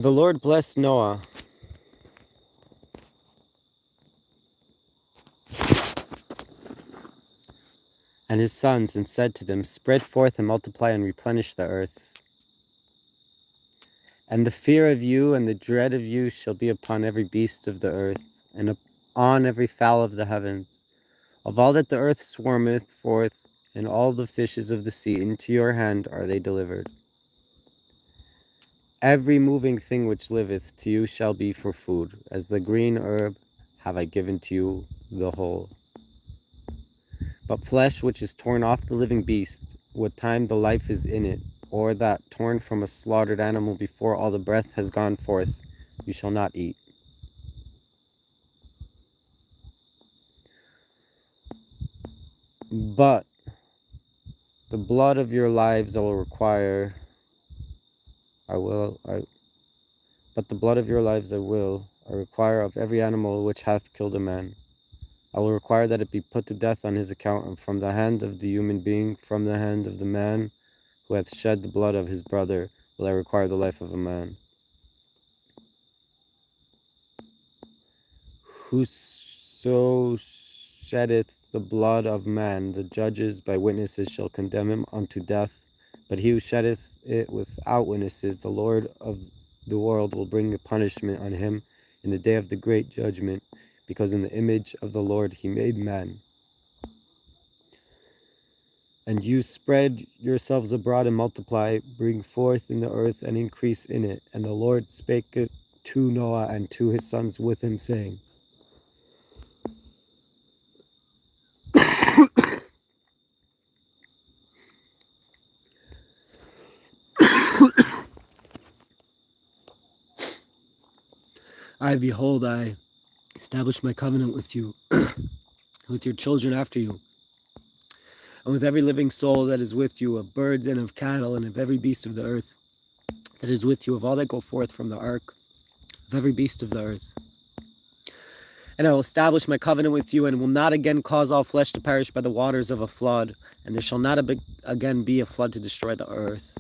The Lord blessed Noah and his sons and said to them, "Spread forth and multiply and replenish the earth. And the fear of you and the dread of you shall be upon every beast of the earth, and on every fowl of the heavens. Of all that the earth swarmeth forth, and all the fishes of the sea, into your hand are they delivered. Every moving thing which liveth to you shall be for food. As the green herb have I given to you the whole. But flesh which is torn off the living beast, what time the life is in it, or that torn from a slaughtered animal before all the breath has gone forth, you shall not eat. But the blood of your lives I will require. But the blood of your lives I require of every animal which hath killed a man. I will require that it be put to death on his account, and from the hand of the human being, from the hand of the man who hath shed the blood of his brother, will I require the life of a man. Whoso sheddeth the blood of man, the judges by witnesses shall condemn him unto death. But he who sheddeth it without witnesses, the Lord of the world will bring a punishment on him in the day of the great judgment, because in the image of the Lord he made man. And you spread yourselves abroad and multiply, bring forth in the earth and increase in it. And the Lord spake to Noah and to his sons with him, saying, behold, I establish my covenant with you, with your children after you, and with every living soul that is with you, of birds and of cattle, and of every beast of the earth that is with you, of all that go forth from the ark, of every beast of the earth. And I will establish my covenant with you, and will not again cause all flesh to perish by the waters of a flood, and there shall not again be a flood to destroy the earth.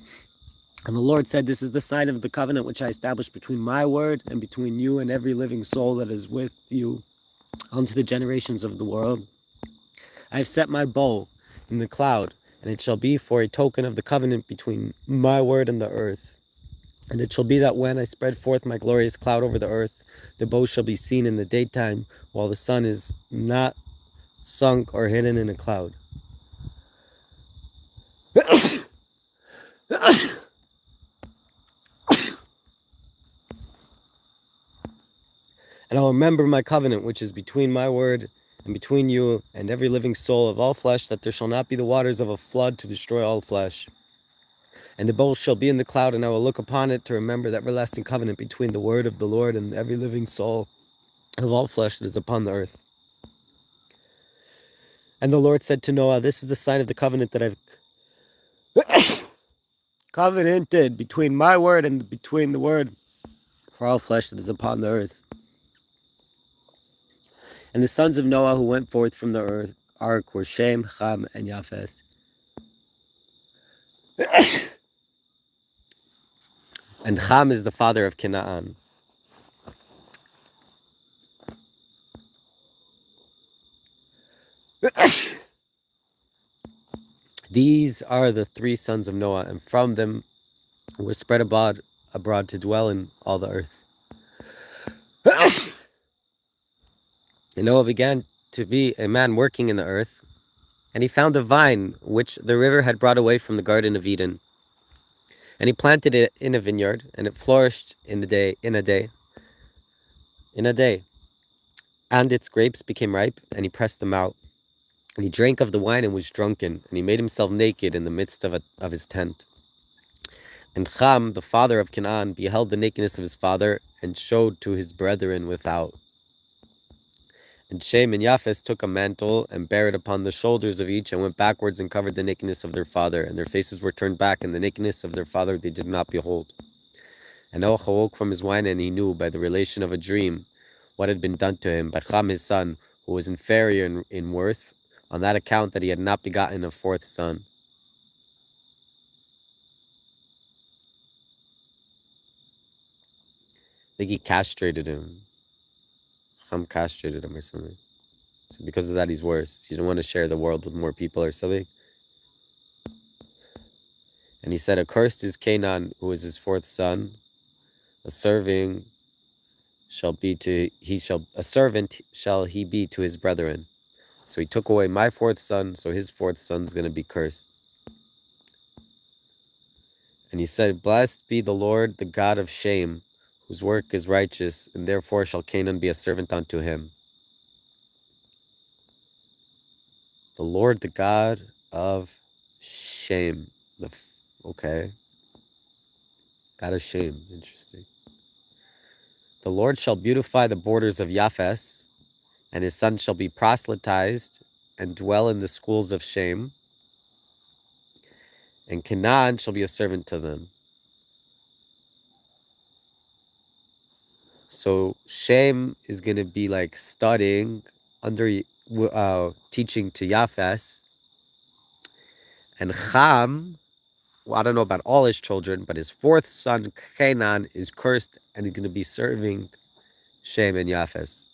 And the Lord said, this is the sign of the covenant which I established between my word and between you and every living soul that is with you unto the generations of the world. I have set my bow in the cloud, and it shall be for a token of the covenant between my word and the earth. And it shall be that when I spread forth my glorious cloud over the earth, the bow shall be seen in the daytime, while the sun is not sunk or hidden in a cloud. And I'll remember my covenant, which is between my word and between you and every living soul of all flesh, that there shall not be the waters of a flood to destroy all flesh. And the bowl shall be in the cloud, and I will look upon it to remember the everlasting covenant between the word of the Lord and every living soul of all flesh that is upon the earth. And the Lord said to Noah, this is the sign of the covenant that I've covenanted between my word and between the word for all flesh that is upon the earth. And the sons of Noah who went forth from the ark were Shem, Ham, and Japheth. And Ham is the father of Canaan. These are the three sons of Noah, and from them were spread abroad to dwell in all the earth. And Noah began to be a man working in the earth, and he found a vine which the river had brought away from the Garden of Eden. And he planted it in a vineyard, and it flourished in a day. And its grapes became ripe, and he pressed them out. And he drank of the wine and was drunken, and he made himself naked in the midst of his tent. And Ham, the father of Canaan, beheld the nakedness of his father, and showed to his brethren without. And Shem and Japheth took a mantle, and bare it upon the shoulders of each, and went backwards and covered the nakedness of their father. And their faces were turned back, and the nakedness of their father they did not behold. And Noah awoke from his wine, and he knew by the relation of a dream what had been done to him by Ham his son, who was inferior in worth, on that account that he had not begotten a fourth son. think he castrated him. Ham castrated him or something. So because of that, he's worse. He didn't want to share the world with more people or something. And he said, accursed is Canaan, who is his fourth son. A servant shall he be to his brethren. So he took away my fourth son, so his fourth son's going to be cursed. And he said, blessed be the Lord, the God of Shem, whose work is righteous, and therefore shall Canaan be a servant unto him. The Lord, the God of Shem. Okay. God of Shem. Interesting. The Lord shall beautify the borders of Japheth, and his sons shall be proselytized and dwell in the schools of Shem, and Canaan shall be a servant to them. So Shem is going to be like studying under teaching to Japheth, and Ham, well, I don't know about all his children, but his fourth son Canaan is cursed, and he's going to be serving Shem and Japheth.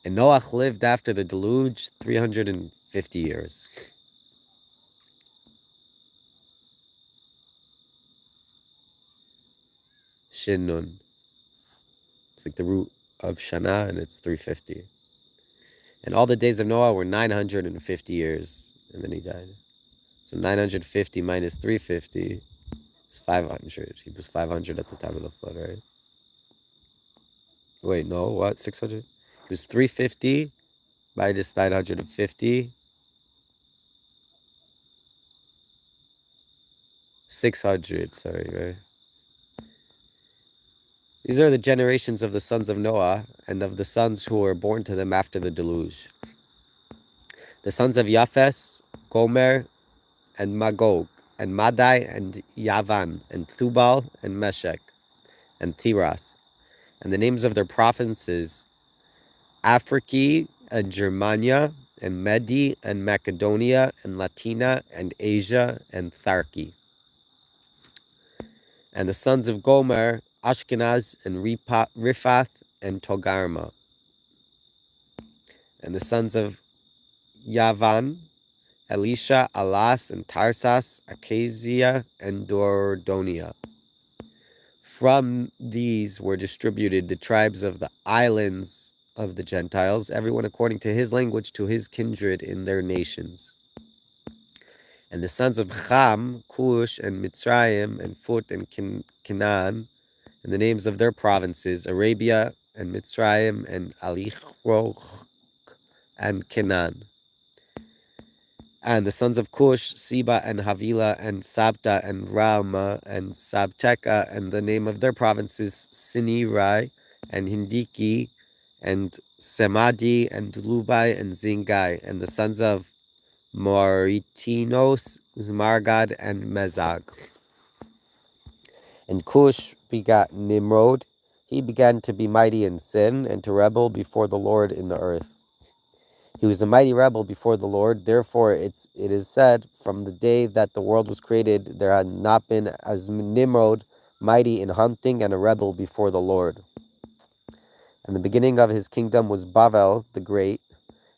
And Noach lived after the deluge 350 years. Shin Nun. It's like the root of Shana, and it's 350. And all the days of Noah were 950 years, and then he died. So 950 minus 350 is 500. He was 500 at the time of the flood, right? Wait, no, what? 600? He was 350 minus 950. 600, sorry, right? These are the generations of the sons of Noah and of the sons who were born to them after the deluge. The sons of Japheth, Gomer, and Magog, and Madai, and Yavan, and Thubal, and Meshech, and Thiras. And the names of their provinces, Africi, and Germania, and Medi, and Macedonia, and Latina, and Asia, and Tharki. And the sons of Gomer, Ashkenaz, and Riphath, and Togarma. And the sons of Yavan, Elisha, Alas, and Tarsas, Acacia, and Dordonia. From these were distributed the tribes of the islands of the Gentiles, everyone according to his language, to his kindred in their nations. And the sons of Cham, Cush, and Mitzrayim, and Phut, and Canaan, and the names of their provinces, Arabia, and Mitzrayim, and Alichroch, and Canaan. And the sons of Cush, Seba, and Havilah, and Sabta, and Raama, and Sabteka, and the name of their provinces, Sinirai, and Hindiki, and Semadi, and Lubai, and Zingai. And the sons of Maritinos, Zmargad, and Mezag. And Cush begat Nimrod. He began to be mighty in sin, and to rebel before the Lord in the earth. He was a mighty rebel before the Lord. Therefore, it is said, from the day that the world was created, there had not been as Nimrod mighty in hunting and a rebel before the Lord. And the beginning of his kingdom was Bavel the Great,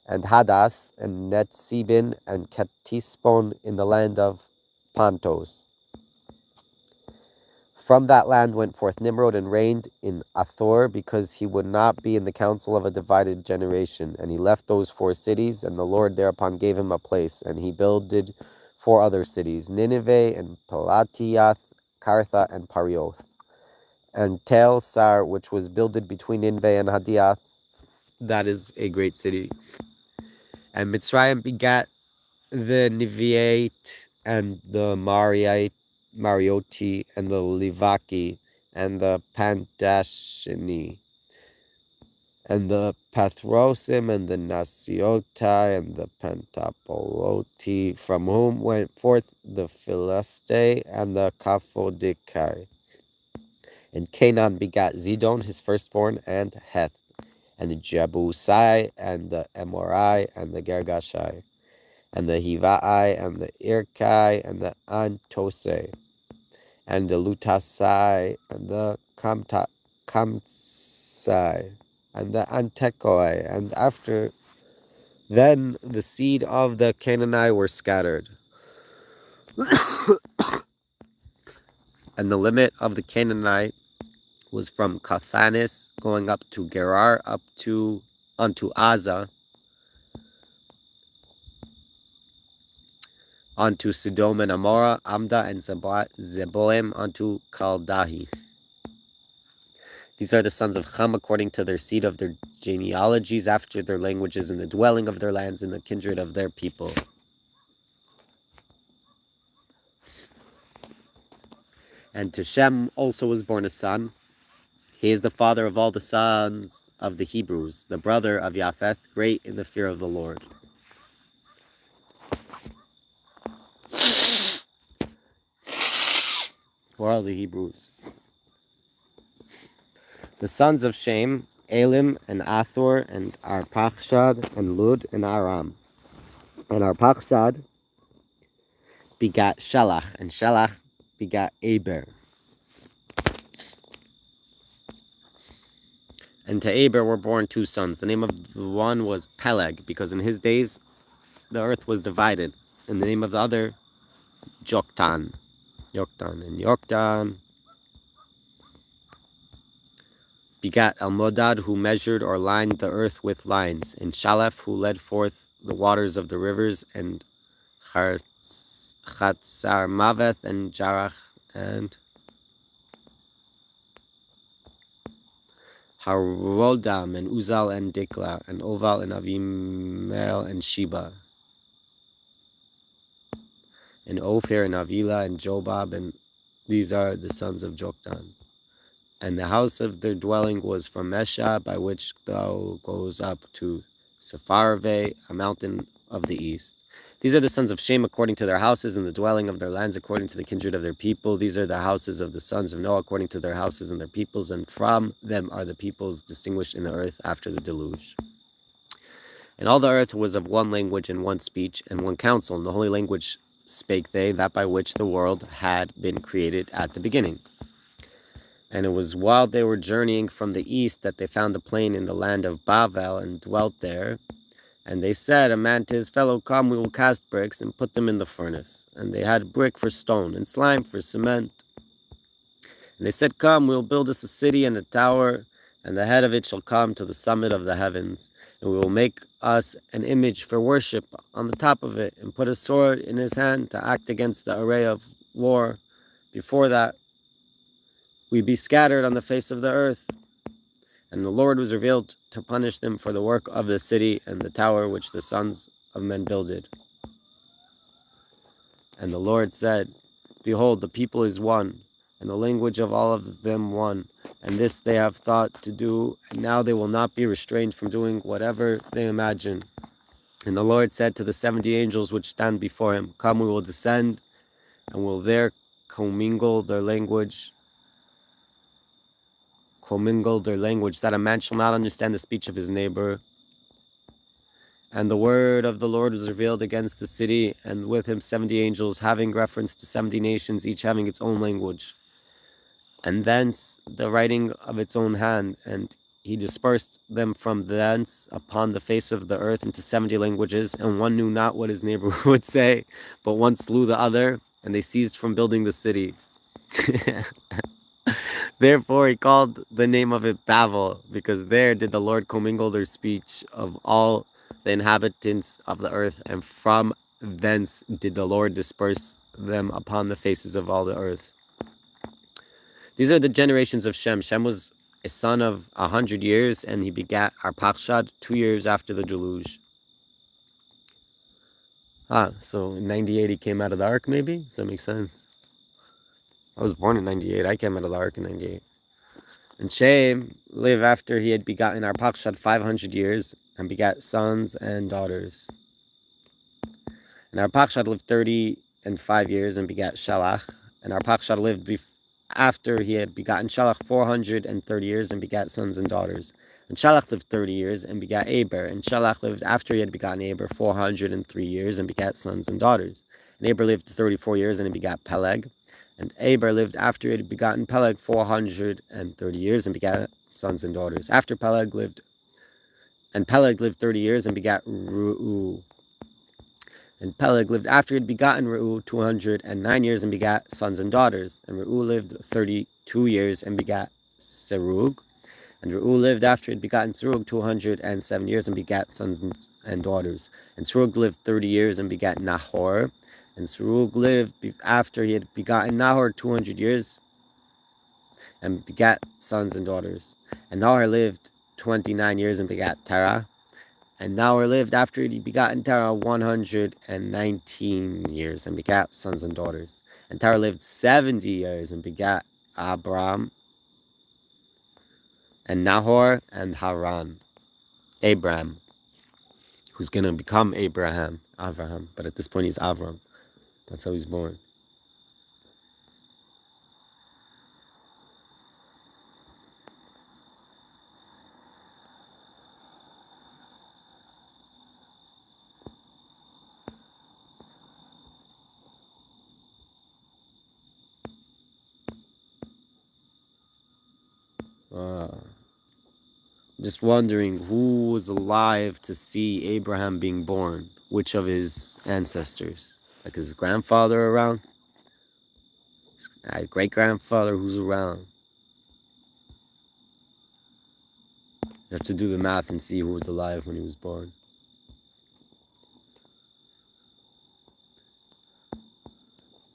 and Hadas, and Netzibin, and Ketispon in the land of Pontos. From that land went forth Nimrod and reigned in Athor, because he would not be in the council of a divided generation. And he left those 4 cities, and the Lord thereupon gave him a place. And he builded 4 other cities, Nineveh, and Pelatiath, Kartha, and Parioth. And Tel Sar, which was builded between Nineveh and Hadiath, that is a great city. And Mitzrayim begat the Neviate, and the Marioti, and the Livaki, and the Pantashini, and the Pathrosim, and the Nasiotai, and the Pentapoloti, from whom went forth the Philistine and the Kaphodikai. And Canaan begat Zidon, his firstborn, and Heth, and the Jebusai, and the Emorai, and the Gergashai, and the Hivai, and the Irkai, and the Antose. and the Lutasai, and the Kamtsai, and the Antekoi, and after then the seed of the Canaanite were scattered. And the limit of the Canaanite was from Kathanis going up to Gerar up to unto Aza, unto Sodom and Amorah, Amda and Zeboim unto Kaldahi. These are the sons of Ham according to their seed of their genealogies, after their languages, and the dwelling of their lands, and the kindred of their people. And to Shem also was born a son. He is the father of all the sons of the Hebrews, the brother of Japheth, great in the fear of the Lord. Who are the Hebrews? The sons of Shem, Elim and Athor and Arpachshad and Lud and Aram. And Arpachshad begat Shalach, and Shalach begat Eber. And to Eber were born two sons. The name of the one was Peleg, because in his days the earth was divided. And the name of the other, Joktan. And Joktan begat Almodad, who measured or lined the earth with lines, and Shalef, who led forth the waters of the rivers, and Chatzarmaveth, and Jarach, and Harodam, and Uzal, and Dikla, and Oval, and Avimel, and Sheba, and Ophir, and Avila, and Jobab, and these are the sons of Joktan. And the house of their dwelling was from Mesha, by which thou goes up to Sepharve, a mountain of the east. These are the sons of Shem according to their houses, and the dwelling of their lands according to the kindred of their people. These are the houses of the sons of Noah according to their houses and their peoples, and from them are the peoples distinguished in the earth after the deluge. And all the earth was of one language and one speech and one counsel, and the holy language spake they, that by which the world had been created at the beginning. And it was while they were journeying from the east that they found a plain in the land of Bavel, and dwelt there. And they said, a man to his fellow, come, we will cast bricks, and put them in the furnace. And they had brick for stone, and slime for cement. And they said, come, we will build us a city and a tower, and the head of it shall come to the summit of the heavens. And we will make us an image for worship on the top of it, and put a sword in his hand to act against the array of war. Before that, we be scattered on the face of the earth. And the Lord was revealed to punish them for the work of the city and the tower which the sons of men builded. And the Lord said, behold, the people is one, and the language of all of them one, and this they have thought to do, and now they will not be restrained from doing whatever they imagine. And the Lord said to the 70 angels which stand before him, come, we will descend, and will there commingle their language, that a man shall not understand the speech of his neighbor. And the word of the Lord was revealed against the city, and with him 70 angels, having reference to 70 nations, each having its own language, and thence the writing of its own hand. And he dispersed them from thence upon the face of the earth into 70 languages, and one knew not what his neighbor would say, but one slew the other, and they ceased from building the city. Therefore he called the name of it Babel, because there did the Lord commingle their speech of all the inhabitants of the earth, and from thence did the Lord disperse them upon the faces of all the earth. These are the generations of Shem. Shem was a son of 100 years, and he begat Arpachshad 2 years after the deluge. So in 98 he came out of the ark, maybe? Does that make sense? I was born in 98. I came out of the ark in 98. And Shem lived after he had begotten Arpachshad 500 years, and begat sons and daughters. And Arpachshad lived 35 years, and begat Shalach. And Arpachshad lived after he had begotten Shalach 430 years, and begat sons and daughters. And Shalach lived 30 years, and begat Eber. And Shalach lived after he had begotten Eber 403 years, and begat sons and daughters. And Eber lived 34 years, and he begat Peleg. And Eber lived after he had begotten Peleg 430 years and begat sons and daughters. Peleg lived 30 years and begat Reu. And Peleg lived after he had begotten Reu 209 years and begat sons and daughters. And Reu lived 32 years and begat Serug. And Reu lived after he had begotten Serug 207 years and begat sons and daughters. And Serug lived 30 years and begat Nahor. And Serug lived after he had begotten Nahor 200 years and begat sons and daughters. And Nahor lived 29 years and begat Terah. And Nahor lived after he had begotten Terah 119 years and begat sons and daughters. And Terah lived 70 years and begat Abram and Nahor and Haran. Abram, who's going to become Avraham, but at this point he's Avram. That's how he's born. Just wondering who was alive to see Abraham being born. Which of his ancestors? Like his grandfather around? His great-grandfather, who's around? You have to do the math and see who was alive when he was born.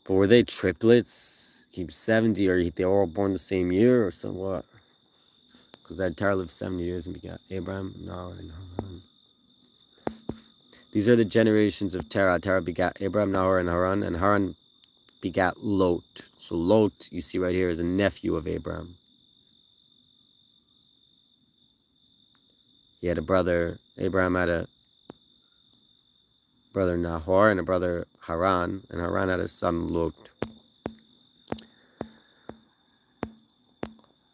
But were they triplets? He was 70, or they were all born the same year, or somewhat? Because Terah lived 70 years and begat Abraham, Nahor, and Haran. These are the generations of Terah. Terah begat Abraham, Nahor, and Haran begat Lot. So Lot, you see right here, is a nephew of Abraham. He had a brother. Abraham had a brother Nahor and a brother Haran, and Haran had a son Lot.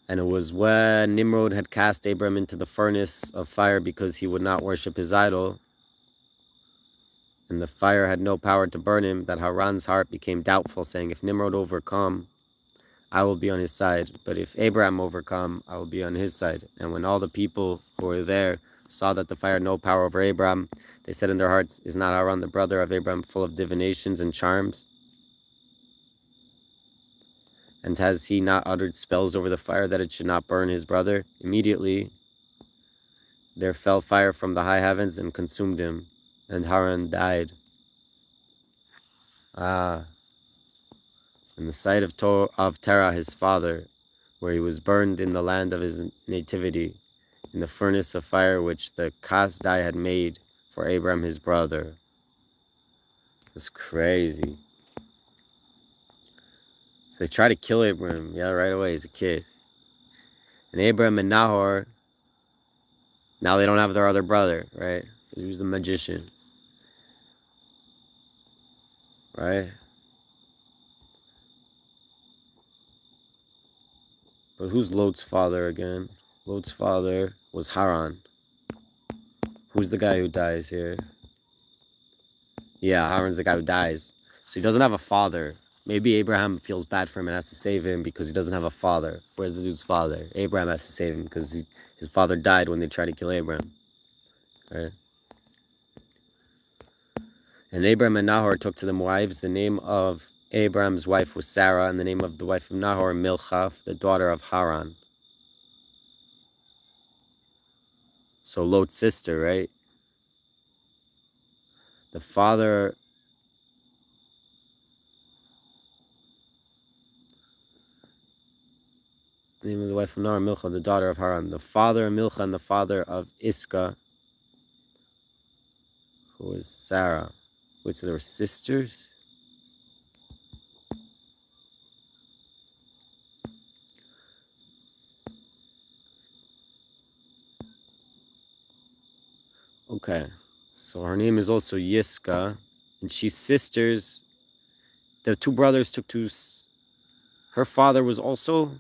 And it was when Nimrod had cast Abraham into the furnace of fire because he would not worship his idol, and the fire had no power to burn him, that Haran's heart became doubtful, saying, if Nimrod overcome, I will be on his side. But if Abraham overcome, I will be on his side. And when all the people who were there saw that the fire had no power over Abraham, they said in their hearts, is not Haran the brother of Abraham full of divinations and charms? And has he not uttered spells over the fire that it should not burn his brother? Immediately there fell fire from the high heavens and consumed him, and Haran died. In the sight of Terah his father, where he was burned in the land of his nativity, in the furnace of fire which the Kasdai had made for Abraham his brother. It's crazy. So they try to kill Abraham, right away, he's a kid. And Abraham and Nahor, now they don't have their other brother, right? He was the magician. Right? But who's Lot's father again? Lot's father was Haran. Who's the guy who dies here? Yeah, Haran's the guy who dies. So he doesn't have a father. Maybe Abraham feels bad for him and has to save him because he doesn't have a father. Where's the dude's father? Abraham has to save him because his father died when they tried to kill Abraham. Right? And Abraham and Nahor took to them wives. The name of Abraham's wife was Sarah, and the name of the wife of Nahor, Milcah, the daughter of Haran. So Lot's sister, right? The father... The name of the wife of Nahor, Milcah, the daughter of Haran. The father of Milcah and the father of Iscah, who was Sarah. Wait, so they were sisters? Okay, so her name is also Yiska, and she's sisters. The two brothers took to... Her father was also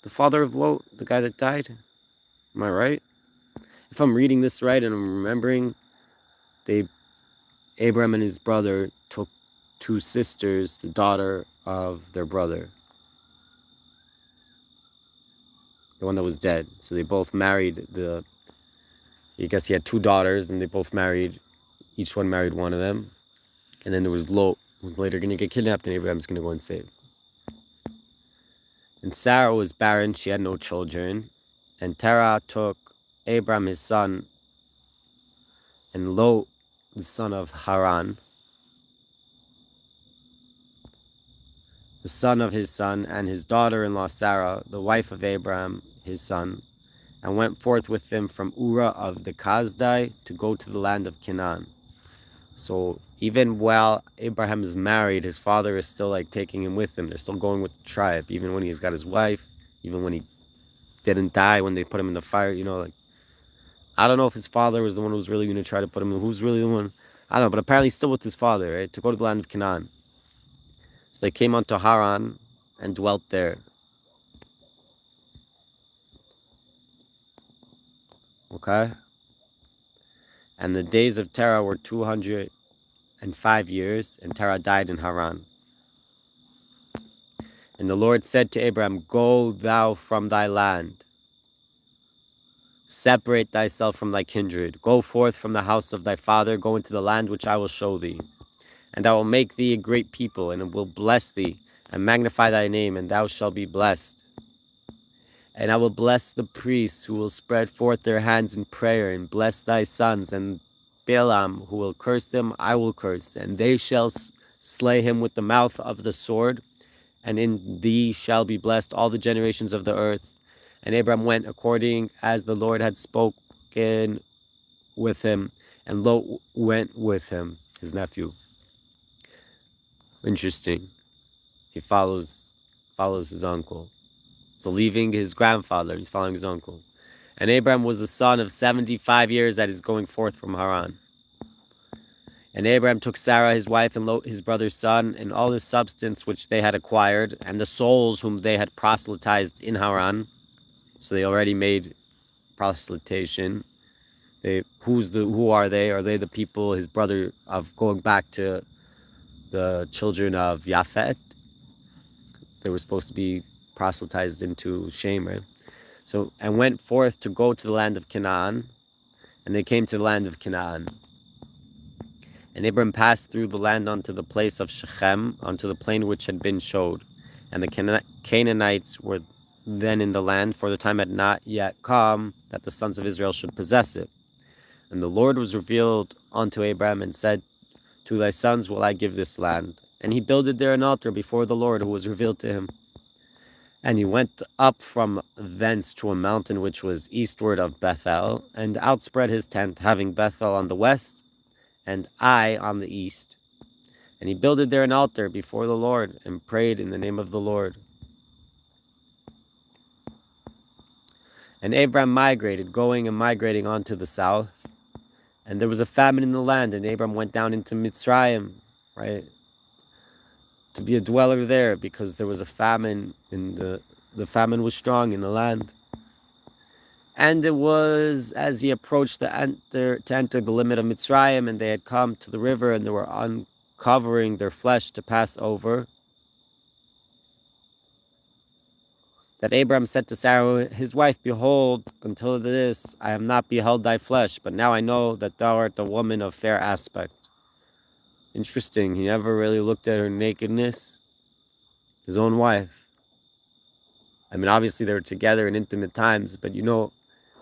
the father of Lot, the guy that died. Am I right? If I'm reading this right and I'm remembering, Abraham and his brother took two sisters, the daughter of their brother, the one that was dead. So they both married I guess he had two daughters, and they both married, each one married one of them. And then there was Lot, who's later going to get kidnapped, and Abraham's going to go and save. And Sarah was barren, she had no children. And Terah took Abram his son, and Lot, the son of Haran, the son of his son, and his daughter-in-law Sarah, the wife of Abram his son, and went forth with them from Ura of the Kasdai to go to the land of Canaan. So even while Abraham is married, his father is still like taking him with him. They're still going with the tribe, even when he's got his wife, even when he didn't die when they put him in the fire. Like, I don't know if his father was the one who was really going to try to put him in. Who's really the one? I don't know, but apparently he's still with his father, right? To go to the land of Canaan. So they came unto Haran and dwelt there. Okay? And the days of Terah were 205 years, and Terah died in Haran. And the Lord said to Abraham, Go thou from thy land, separate thyself from thy kindred, go forth from the house of thy father, go into the land which I will show thee. And I will make thee a great people, and will bless thee, and magnify thy name, and thou shalt be blessed. And I will bless the priests who will spread forth their hands in prayer, and bless thy sons, and Balaam, who will curse them, I will curse, and they shall slay him with the mouth of the sword, and in thee shall be blessed all the generations of the earth. And Abram went according as the Lord had spoken with him, and Lot went with him, his nephew. Interesting. He follows his uncle. So leaving his grandfather, he's following his uncle. And Abram was the son of 75 years that is going forth from Haran. And Abram took Sarah his wife, and Lot his brother's son, and all the substance which they had acquired, and the souls whom they had proselytized in Haran. So they already made proselytation. Who are they? Are they the people, his brother, of going back to the children of Japhet? They were supposed to be proselytized into Shem, right? So, and went forth to go to the land of Canaan, and they came to the land of Canaan. And Abram passed through the land unto the place of Shechem, unto the plain which had been showed. And the Canaanites were then in the land, for the time had not yet come that the sons of Israel should possess it. And the Lord was revealed unto Abram, and said, To thy sons will I give this land. And he builded there an altar before the Lord, who was revealed to him. And he went up from thence to a mountain which was eastward of Bethel, and outspread his tent, having Bethel on the west, and Ai on the east. And he builded there an altar before the Lord, and prayed in the name of the Lord. And Abram migrated, going and migrating on to the south. And there was a famine in the land, and Abram went down into Mitzrayim, right, to be a dweller there, because there was a famine, and the famine was strong in the land. And it was as he approached to enter the limit of Mitzrayim, and they had come to the river, and they were uncovering their flesh to pass over, that Abram said to Sarah his wife, Behold, until this I have not beheld thy flesh, but now I know that thou art a woman of fair aspect. Interesting, he never really looked at her nakedness, his own wife. I mean, obviously they were together in intimate times, but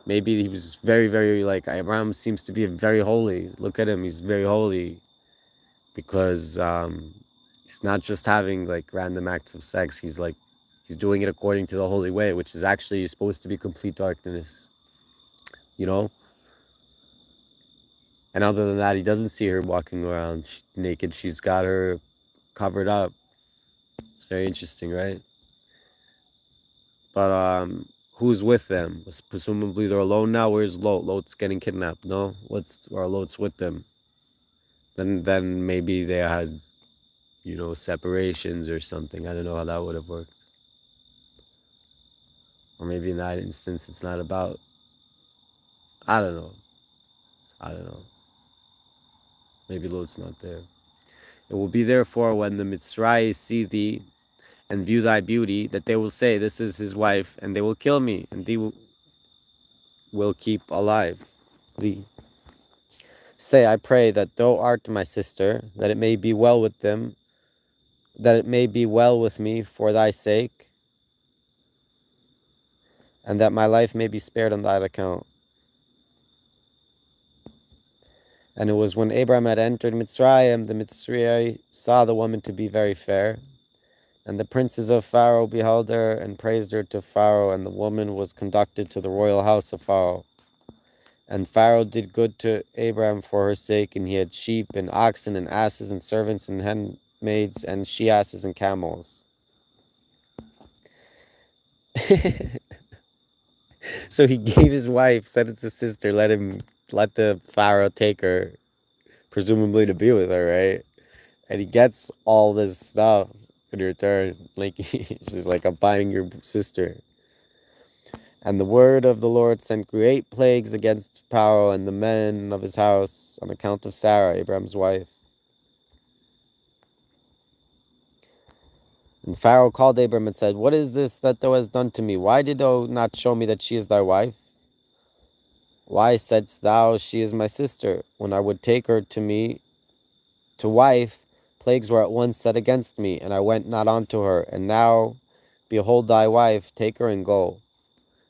maybe he was very, very, like, Abraham seems to be very holy. Look at him, he's very holy. Because he's not just having, like, random acts of sex. He's doing it according to the holy way, which is actually supposed to be complete darkness. And other than that, he doesn't see her walking around naked. She's got her covered up. It's very interesting, right? But who's with them? Presumably they're alone now. Where's Lot? Lot's getting kidnapped. No, Lot's with them. Then maybe they had, separations or something. I don't know how that would have worked. Or maybe in that instance, it's not about. I don't know. Maybe Lot's not there. It will be therefore when the Mitzrayim see thee and view thy beauty, that they will say, this is his wife, and they will kill me, and thee will keep alive thee. Say, I pray, that thou art my sister, that it may be well with them, that it may be well with me for thy sake, and that my life may be spared on thy account. And it was when Abraham had entered Mitzrayim, the Mitzrayim saw the woman to be very fair. And the princes of Pharaoh beheld her and praised her to Pharaoh, and the woman was conducted to the royal house of Pharaoh. And Pharaoh did good to Abraham for her sake, and he had sheep and oxen and asses and servants and handmaids and she-asses and camels. So he gave his wife, said it's his sister, let the Pharaoh take her, presumably to be with her, right? And he gets all this stuff in return. Like, she's like, I'm buying your sister. And the word of the Lord sent great plagues against Pharaoh and the men of his house on account of Sarah, Abraham's wife. And Pharaoh called Abram and said, what is this that thou hast done to me? Why did thou not show me that she is thy wife? Why saidst thou, she is my sister? When I would take her to me to wife, plagues were at once set against me, and I went not unto her. And now, behold thy wife, take her and go.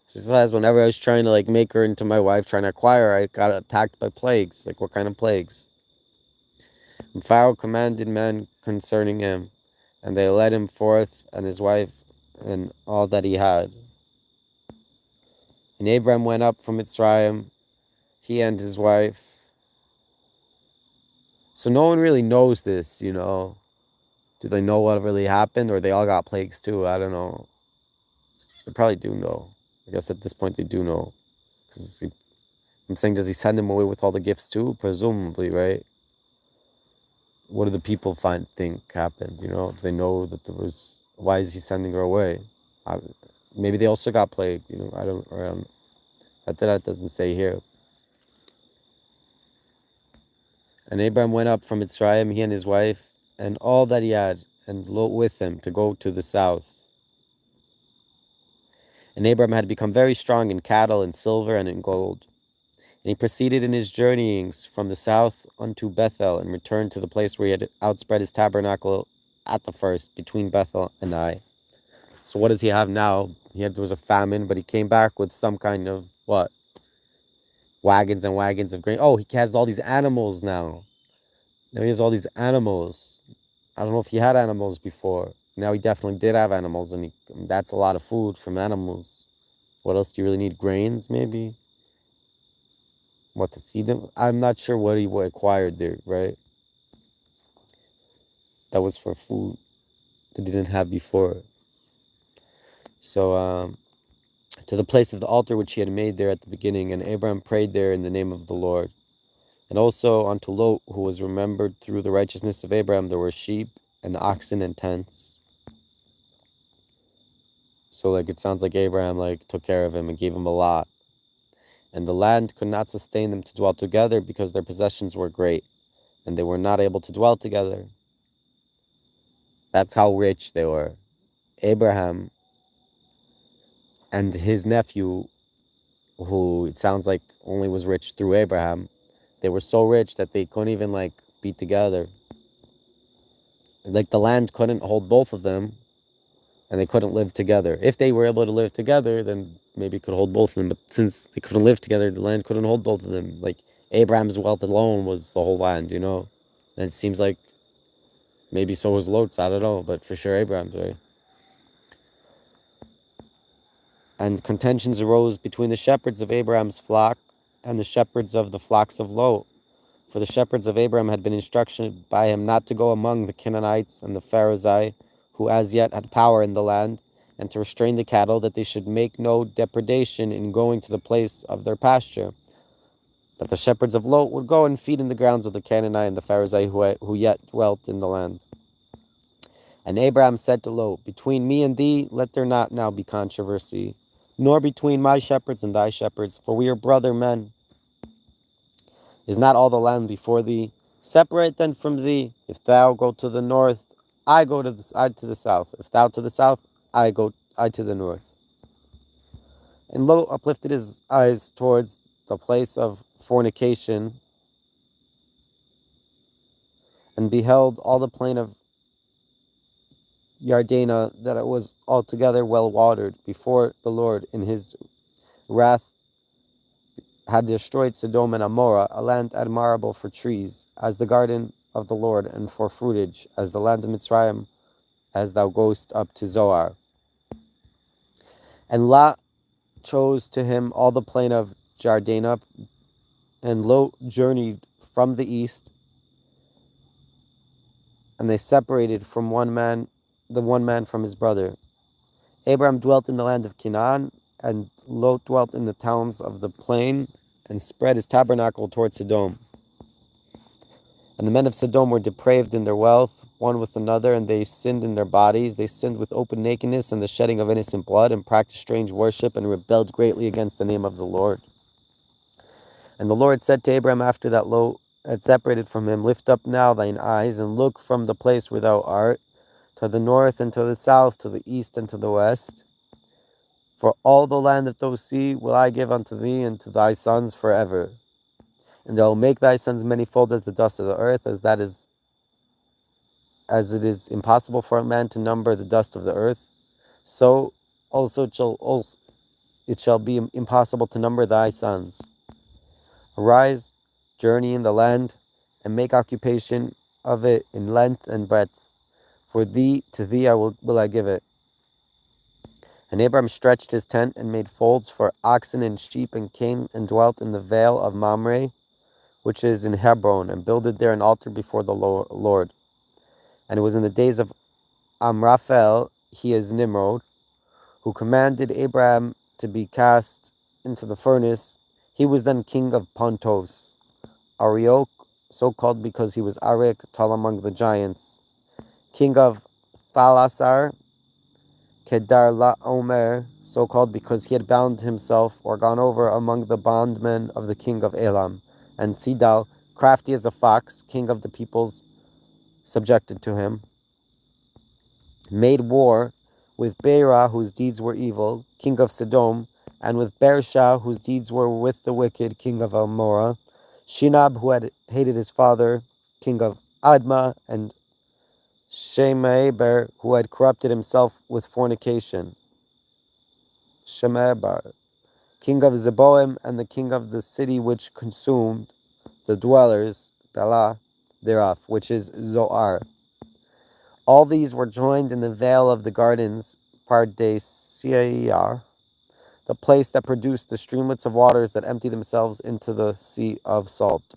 So it says, whenever I was trying to make her into my wife, trying to acquire her, I got attacked by plagues. Like, what kind of plagues? And Pharaoh commanded men concerning him, and they led him forth and his wife and all that he had. And Abram went up from Mitzrayim, he and his wife. So no one really knows this, Do they know what really happened, or they all got plagues too? I don't know. They probably do know. I guess at this point they do know. Because I'm saying, does he send him away with all the gifts too? Presumably, right? What do the people think happened? Do they know that there was? Why is he sending her away? Maybe they also got plagued. I don't. That doesn't say here. And Abraham went up from Mitzrayim, he and his wife, and all that he had, and Lot with him, to go to the south. And Abraham had become very strong in cattle, and silver, and in gold. And he proceeded in his journeyings from the south unto Bethel, and returned to the place where he had outspread his tabernacle at the first, between Bethel and Ai. So what does he have now? There was a famine, but he came back with some kind of, what? Wagons and wagons of grain. Oh, he has all these animals now. Now he has all these animals. I don't know if he had animals before. Now he definitely did have animals, and that's a lot of food from animals. What else do you really need? Grains, maybe? What to feed them? I'm not sure what he acquired there, right? That was for food that he didn't have before. So, to the place of the altar which he had made there at the beginning, and Abraham prayed there in the name of the Lord. And also unto Lot, who was remembered through the righteousness of Abraham, there were sheep and oxen and tents. So it sounds like Abraham took care of him and gave him a lot. And the land could not sustain them to dwell together, because their possessions were great, and they were not able to dwell together. That's how rich they were. Abraham and his nephew, who it sounds like only was rich through Abraham, they were so rich that they couldn't even be together. The land couldn't hold both of them, and they couldn't live together. If they were able to live together, then maybe it could hold both of them. But since they couldn't live together, the land couldn't hold both of them. Abraham's wealth alone was the whole land, And it seems like maybe so was Lot's, I don't know, but for sure Abraham's, right? And contentions arose between the shepherds of Abraham's flock and the shepherds of the flocks of Lot. For the shepherds of Abraham had been instructed by him not to go among the Canaanites and the Pharisee, who as yet had power in the land, and to restrain the cattle, that they should make no depredation in going to the place of their pasture. But the shepherds of Lot would go and feed in the grounds of the Canaanite and the Pharisee who yet dwelt in the land. And Abraham said to Lot, between me and thee let there not now be controversy, nor between my shepherds and thy shepherds, for we are brother men. Is not all the land before thee? Separate then from thee. If thou go to the north, I go to the south. If thou to the south, I to the north. And Lot uplifted his eyes towards the place of fornication, and beheld all the plain of Yardena, that it was altogether well watered, before the Lord in his wrath had destroyed Sodom and Amorah, a land admirable for trees, as the garden of the Lord, and for fruitage, as the land of Mitzrayim, as thou goest up to Zoar. And Lot chose to him all the plain of Jardana, and Lot journeyed from the east, and they separated from the one man from his brother. Abraham dwelt in the land of Canaan, and Lot dwelt in the towns of the plain, and spread his tabernacle toward Sodom. And the men of Sodom were depraved in their wealth, one with another, and they sinned in their bodies. They sinned with open nakedness and the shedding of innocent blood, and practiced strange worship, and rebelled greatly against the name of the Lord. And the Lord said to Abraham after that Lot had separated from him, Lift up now thine eyes, and look from the place where thou art, to the north and to the south, to the east and to the west. For all the land that thou see will I give unto thee and to thy sons forever. And I will make thy sons manifold as the dust of the earth, as it is impossible for a man to number the dust of the earth, so also it shall be impossible to number thy sons. Arise, journey in the land, and make occupation of it in length and breadth. For to thee will I give it. And Abram stretched his tent and made folds for oxen and sheep, and came and dwelt in the vale of Mamre, which is in Hebron, and builded there an altar before the Lord. And it was in the days of Amraphel, he is Nimrod, who commanded Abraham to be cast into the furnace. He was then king of Pontos. Arioch, so called because he was Arik, tall among the giants. King of Thalasar, Kedar Laomer, so called because he had bound himself or gone over among the bondmen of the king of Elam. And Thidal, crafty as a fox, king of the peoples subjected to him, made war with Beera, whose deeds were evil, king of Sodom, and with Bersha, whose deeds were with the wicked, king of Amorah, Shinab, who had hated his father, king of Admah, and Shemeber, who had corrupted himself with fornication, Shemeber, king of Zeboim, and the king of the city which consumed the dwellers, Bela, thereof, which is Zoar. All these were joined in the vale of the gardens, Pardesia, the place that produced the streamlets of waters that empty themselves into the sea of salt.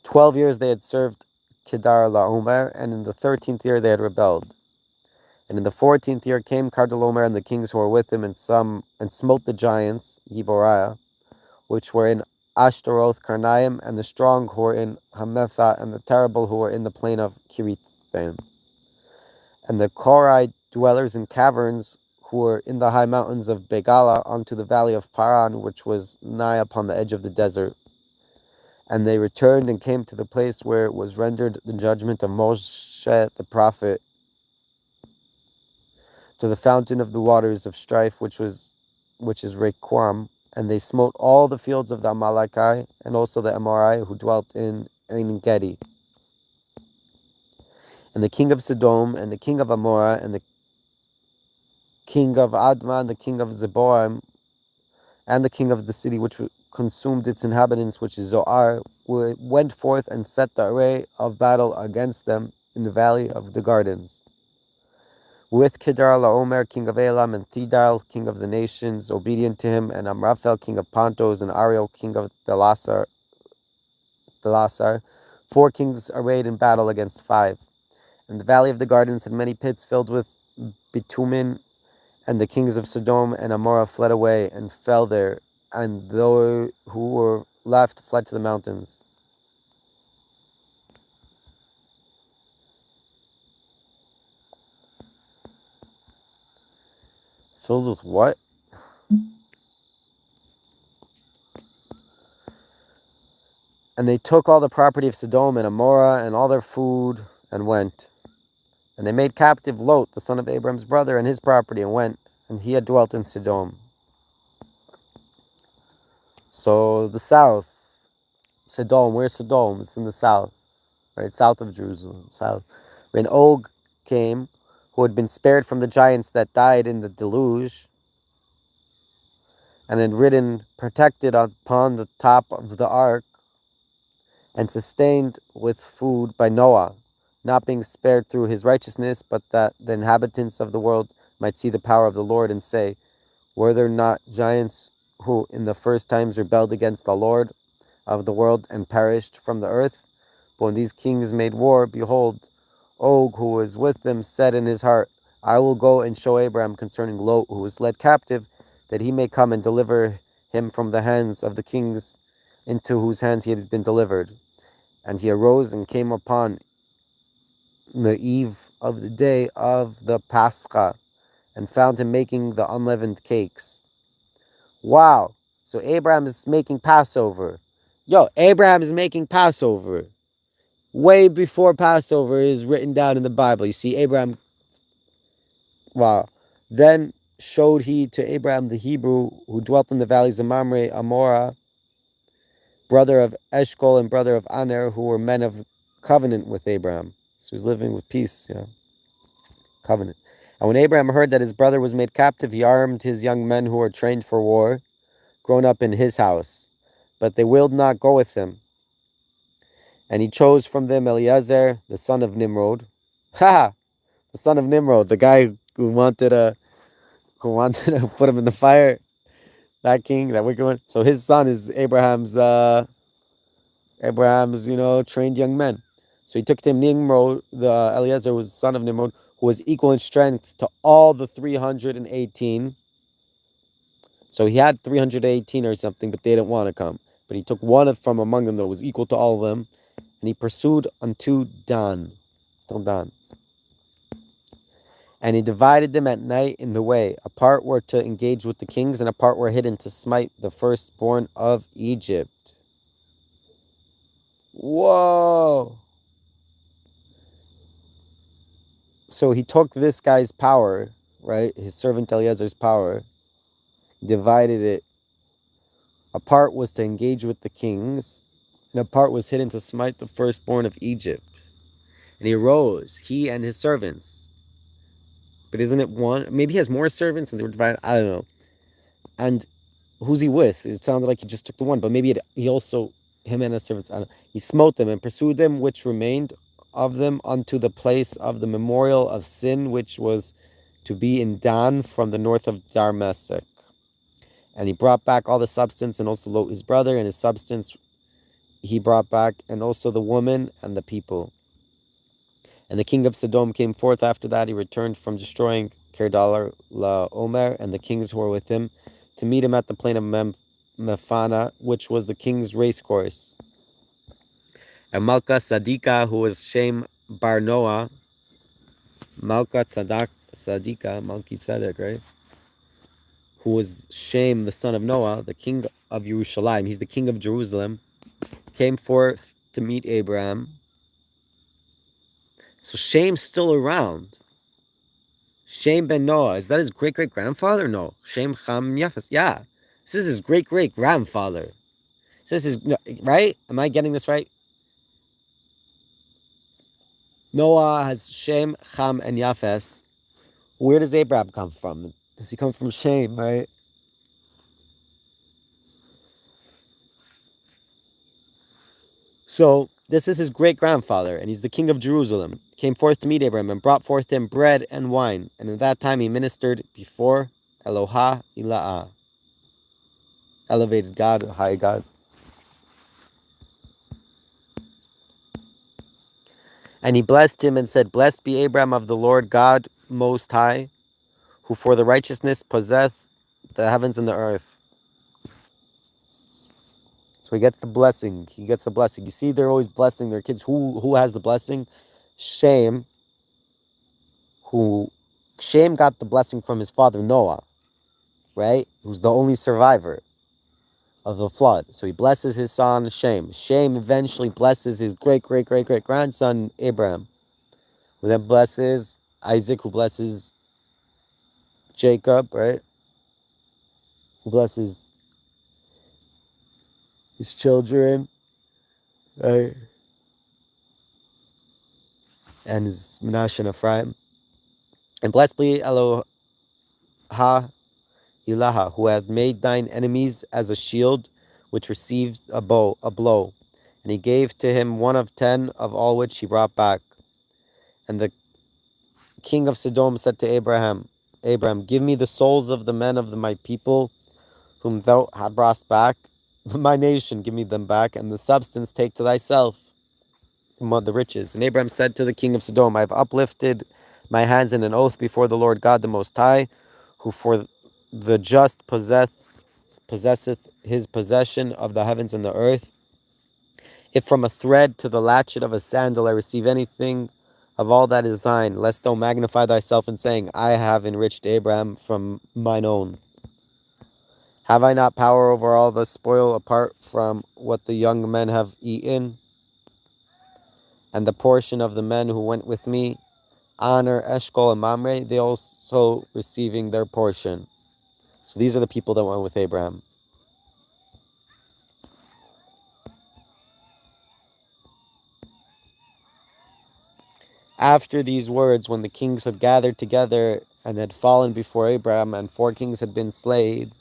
12 years they had served Kedar Laomer, and in the 13th year they had rebelled. And in the 14th year came Kedorlaomer and the kings who were with him, and smote the giants, Giboriah, which were in Ashtaroth Karnaim, and the strong who were in Hametha, and the terrible who were in the plain of Kirithim. And the Korite dwellers in caverns, who were in the high mountains of Begala, unto the valley of Paran, which was nigh upon the edge of the desert. And they returned and came to the place where it was rendered the judgment of Moshe the prophet, to the fountain of the waters of strife, which is Requam. And they smote all the fields of the Amalekite, and also the Amorite who dwelt in En Gedi. And the king of Sodom, and the king of Amorah, and the king of Admah, and the king of Zeboim, and the king of the city which consumed its inhabitants, which is Zoar, went forth and set the array of battle against them in the valley of the gardens, with Kedar Laomer, king of Elam, and Thidal, king of the nations, obedient to him, and Amraphel, king of Pontos, and Ariel, king of Thelasar, 4 kings arrayed in battle against 5. And the valley of the gardens had many pits filled with bitumen, and the kings of Sodom and Amorah fled away and fell there, and those who were left fled to the mountains. Filled with what? And they took all the property of Sodom and Amorah and all their food and went. And they made captive Lot, the son of Abraham's brother, and his property, and went. And he had dwelt in Sodom. So the south, Sodom, where's Sodom? It's in the south, right? South of Jerusalem, south. When Og came, who had been spared from the giants that died in the deluge, and had ridden protected upon the top of the ark, and sustained with food by Noah, not being spared through his righteousness, but that the inhabitants of the world might see the power of the Lord and say, were there not giants who in the first times rebelled against the Lord of the world and perished from the earth? But when these kings made war, behold, Og, who was with them, said in his heart, I will go and show Abraham concerning Lot, who was led captive, that he may come and deliver him from the hands of the kings into whose hands he had been delivered. And he arose and came upon the eve of the day of the Pascha, and found him making the unleavened cakes. Wow. So Abraham is making Passover. Yo, Abraham is making Passover. Way before Passover is written down in the Bible. You see, Abraham, wow. Then showed he to Abraham the Hebrew who dwelt in the valleys of Mamre, Amorah, brother of Eshcol and brother of Aner, who were men of covenant with Abraham. So he's living with peace, covenant. And when Abraham heard that his brother was made captive, he armed his young men who were trained for war, grown up in his house. But they willed not go with him. And he chose from them Eliezer, the son of Nimrod. Ha! The son of Nimrod, the guy who wanted to put him in the fire. That king, that wicked one. So his son is Abraham's, trained young men. So he took to him Nimrod, the Eliezer was the son of Nimrod, who was equal in strength to all the 318. So he had 318 or something, but they didn't want to come. But he took one from among them that was equal to all of them, and he pursued unto Dan, till Dan. And he divided them at night in the way. A part were to engage with the kings, and a part were hidden to smite the firstborn of Egypt. Whoa! So he took this guy's power, right? His servant Eliezer's power, divided it. A part was to engage with the kings, and a part was hidden to smite the firstborn of Egypt. And he arose, he and his servants. But isn't it one? Maybe he has more servants and they were divided. I don't know. And who's he with? It sounded like he just took the one, but maybe he also, him and his servants, I don't know, he smote them and pursued them which remained of them unto the place of the memorial of sin, which was to be in Dan from the north of Damascus. And he brought back all the substance, and also Lot his brother, and his substance he brought back, and also the woman and the people. And the king of Sodom came forth after that. He returned from destroying Kedar Laomer and the kings who were with him, to meet him at the plain of Mephana, which was the king's race course. And Malka Sadika, who was Shem Bar Noah, Malka Sadika, Malki Tzedek, right? Who was Shem, the son of Noah, the king of Jerusalem. He's the king of Jerusalem. Came forth to meet Abraham. So Shem's still around. Shem ben Noah. Is that his great-great-grandfather? No. Shem Ham Yafes. Yeah. This is his great-great-grandfather. This is, right? Am I getting this right? Noah has Shem, Ham, and Yafes. Where does Abraham come from? Does he come from Shem, right? So this is his great-grandfather, and he's the king of Jerusalem. Came forth to meet Abraham, and brought forth to him bread and wine. And at that time he ministered before Eloha Ila'ah. Elevated God, high God. And he blessed him and said, Blessed be Abraham of the Lord God Most High, who for the righteousness possesseth the heavens and the earth. So he gets the blessing. He gets the blessing. You see, they're always blessing their kids. Who has the blessing? Shem. Shem got the blessing from his father Noah, right? Who's the only survivor. of the flood. So he blesses his son Shem. Shem eventually blesses his great grandson Abraham, who then blesses Isaac, who blesses Jacob, right? Who blesses his children, right? And his Menashe and Ephraim. And blessed be Eloha Ilaha, who hath made thine enemies as a shield, which receives a blow. And he gave to him 1 of 10 of all which he brought back. And the king of Sodom said to Abraham, give me the souls of the men of my people, whom thou hast brought back, my nation, give me them back, and the substance take to thyself among the riches. And Abraham said to the king of Sodom, I have uplifted my hands in an oath before the Lord God the Most High, who for the just possesseth his possession of the heavens and the earth. If from a thread to the latchet of a sandal I receive anything of all that is thine, lest thou magnify thyself in saying, I have enriched Abraham from mine own. Have I not power over all the spoil apart from what the young men have eaten? And the portion of the men who went with me, Honor, Eshcol, and Mamre, they also receiving their portion. So these are the people that went with Abraham. After these words, when the kings had gathered together and had fallen before Abraham, and 4 kings had been slain,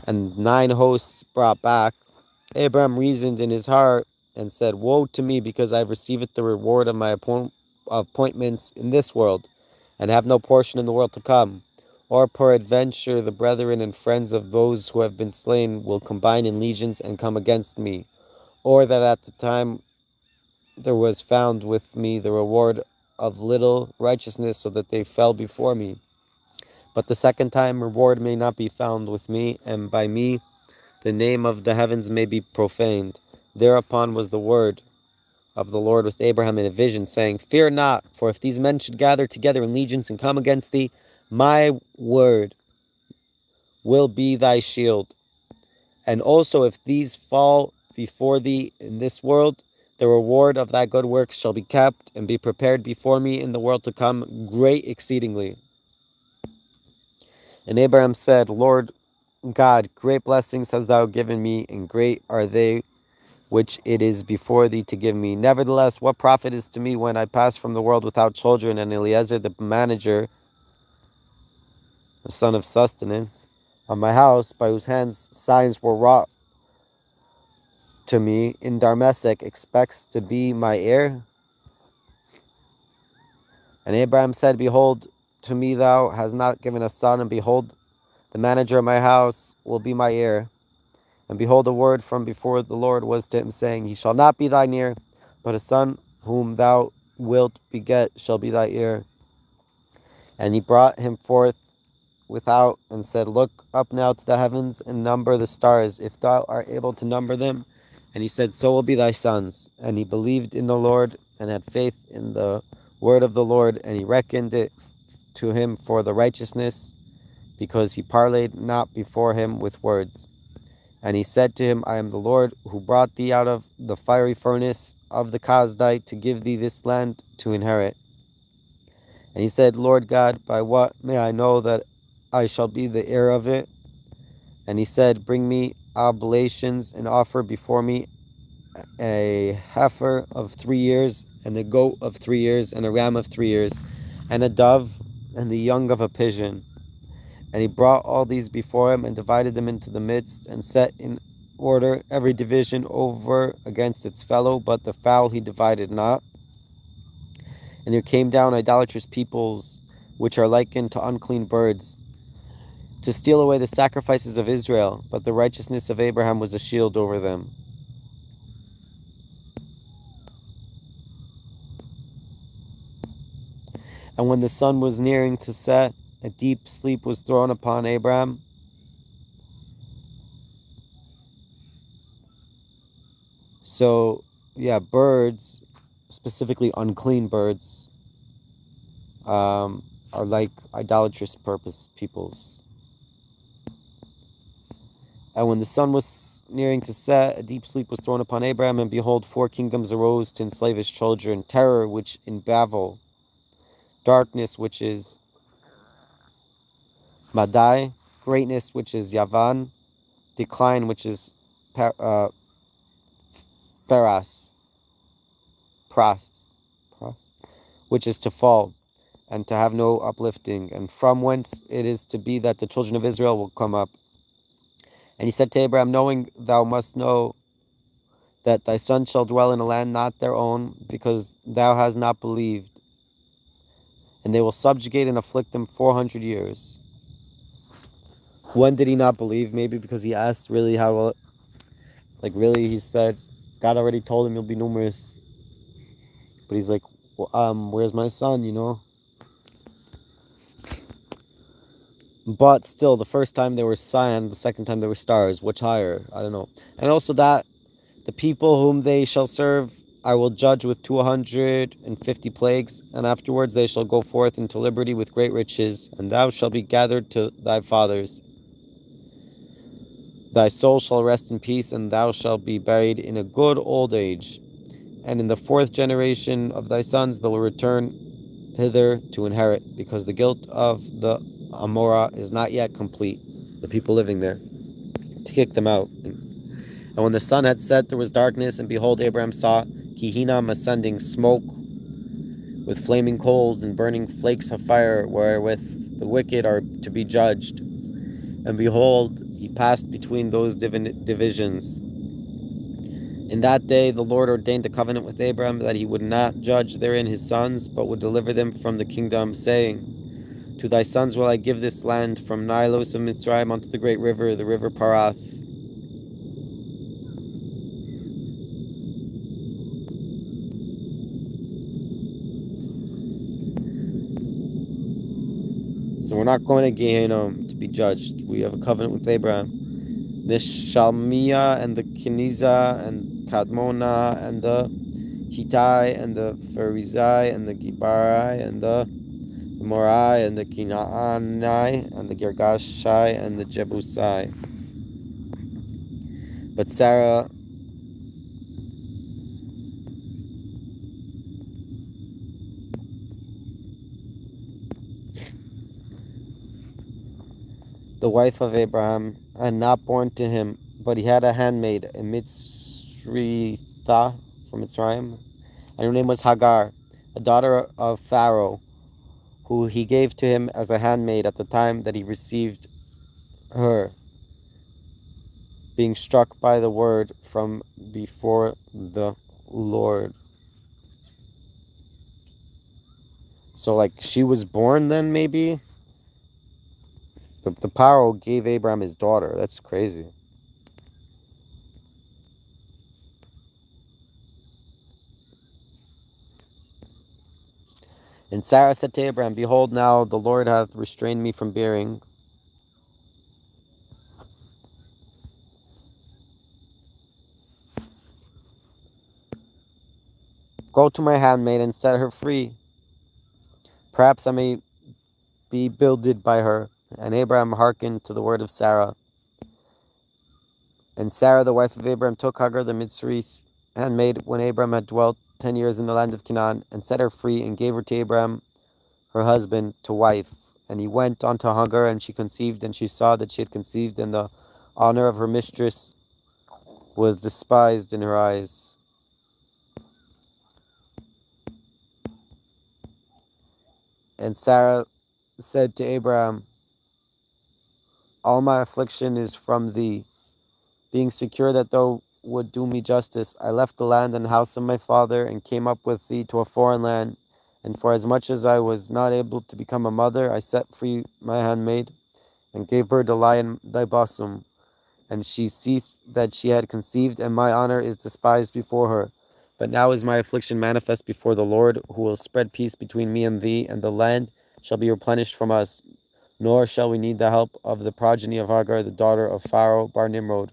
and 9 hosts brought back, Abraham reasoned in his heart and said, Woe to me, because I have received the reward of my appointments in this world, and have no portion in the world to come. Or peradventure the brethren and friends of those who have been slain will combine in legions and come against me. Or that at the time there was found with me the reward of little righteousness, so that they fell before me. But the second time reward may not be found with me, and by me the name of the heavens may be profaned. Thereupon was the word of the Lord with Abraham in a vision, saying, Fear not, for if these men should gather together in legions and come against thee, my word will be thy shield. And also if these fall before thee in this world, the reward of thy good works shall be kept and be prepared before me in the world to come, great exceedingly. And Abraham said, Lord God, great blessings hast thou given me, and great are they which it is before thee to give me. Nevertheless, what profit is to me when I pass from the world without children? And Eliezer the manager, the son of sustenance, of my house, by whose hands signs were wrought to me in Damascus, expects to be my heir? And Abraham said, Behold, to me thou hast not given a son, and behold, the manager of my house will be my heir. And behold, a word from before the Lord was to him, saying, He shall not be thine heir, but a son whom thou wilt beget shall be thy heir. And he brought him forth without, and said, Look up now to the heavens, and number the stars, if thou art able to number them. And he said, So will be thy sons. And he believed in the Lord, and had faith in the word of the Lord, and he reckoned it to him for the righteousness, because he parleyed not before him with words. And he said to him, I am the Lord who brought thee out of the fiery furnace of the Kasdai to give thee this land to inherit. And he said, Lord God, by what may I know that I shall be the heir of it? And he said, Bring me oblations and offer before me a heifer of 3 years, and a goat of 3 years, and a ram of 3 years, and a dove, and the young of a pigeon. And he brought all these before him, and divided them into the midst, and set in order every division over against its fellow, but the fowl he divided not. And there came down idolatrous peoples, which are likened to unclean birds, to steal away the sacrifices of Israel, but the righteousness of Abraham was a shield over them. And when the sun was nearing to set, a deep sleep was thrown upon Abraham. So, yeah, birds, specifically unclean birds, are like idolatrous peoples. And when the sun was nearing to set, a deep sleep was thrown upon Abraham, and behold, 4 kingdoms arose to enslave his children: terror, which in Babel; darkness, which is Madai; greatness, which is Yavan; decline, which is Pharas, which is to fall, and to have no uplifting, and from whence it is to be that the children of Israel will come up. And he said to Abraham, knowing thou must know that thy sons shall dwell in a land not their own, because thou hast not believed, and they will subjugate and afflict them 400 years. When did he not believe? Maybe because he asked really how, really he said, God already told him you'll be numerous. But he's like, well, where's my son, But still, the first time there was sand, the second time there were stars. Which higher? I don't know. And also that the people whom they shall serve I will judge with 250 plagues, and afterwards they shall go forth into liberty with great riches, and thou shalt be gathered to thy fathers. Thy soul shall rest in peace, and thou shalt be buried in a good old age. And in the 4th generation of thy sons they will return hither to inherit, because the guilt of the Amorah is not yet complete, the people living there, to kick them out. And when the sun had set, there was darkness, and behold, Abraham saw Gehinnom ascending, smoke with flaming coals and burning flakes of fire, wherewith the wicked are to be judged. And behold, he passed between those divisions. In that day the Lord ordained a covenant with Abraham, that he would not judge therein his sons, but would deliver them from the kingdom, saying, to thy sons will I give this land, from Nilos of Mitzrayim unto the great river, the river Parath. So we're not going to Gehenna to be judged. We have a covenant with Abraham. The Shalmiah and the Keniza and Kadmona and the Hittai and the Pharizai and the Gibarai and the Morai and the Kinaanai and the Girgashai and the Jebusai. But Sarah the wife of Abraham had not born to him, but he had a handmaid, a Mitzritha from Mitzrayim, and her name was Hagar, a daughter of Pharaoh, who he gave to him as a handmaid at the time that he received her, being struck by the word from before the Lord. So, she was born then, maybe? The Pharaoh gave Abraham his daughter. That's crazy. And Sarah said to Abraham, behold, now the Lord hath restrained me from bearing. Go to my handmaid and set her free. Perhaps I may be builded by her. And Abraham hearkened to the word of Sarah. And Sarah, the wife of Abraham, took Hagar the Mitzrith handmaid when Abraham had dwelt 10 years in the land of Canaan, and set her free, and gave her to Abraham, her husband, to wife. And he went unto Hagar, and she conceived, and she saw that she had conceived, and the honor of her mistress was despised in her eyes. And Sarah said to Abraham, all my affliction is from thee. Being secure that thou would do me justice, I left the land and house of my father, and came up with thee to a foreign land. And for as much as I was not able to become a mother, I set free my handmaid, and gave her to lie in thy bosom. And she seeth that she had conceived, and my honor is despised before her. But now is my affliction manifest before the Lord, who will spread peace between me and thee, and the land shall be replenished from us. Nor shall we need the help of the progeny of Hagar, the daughter of Pharaoh bar Nimrod.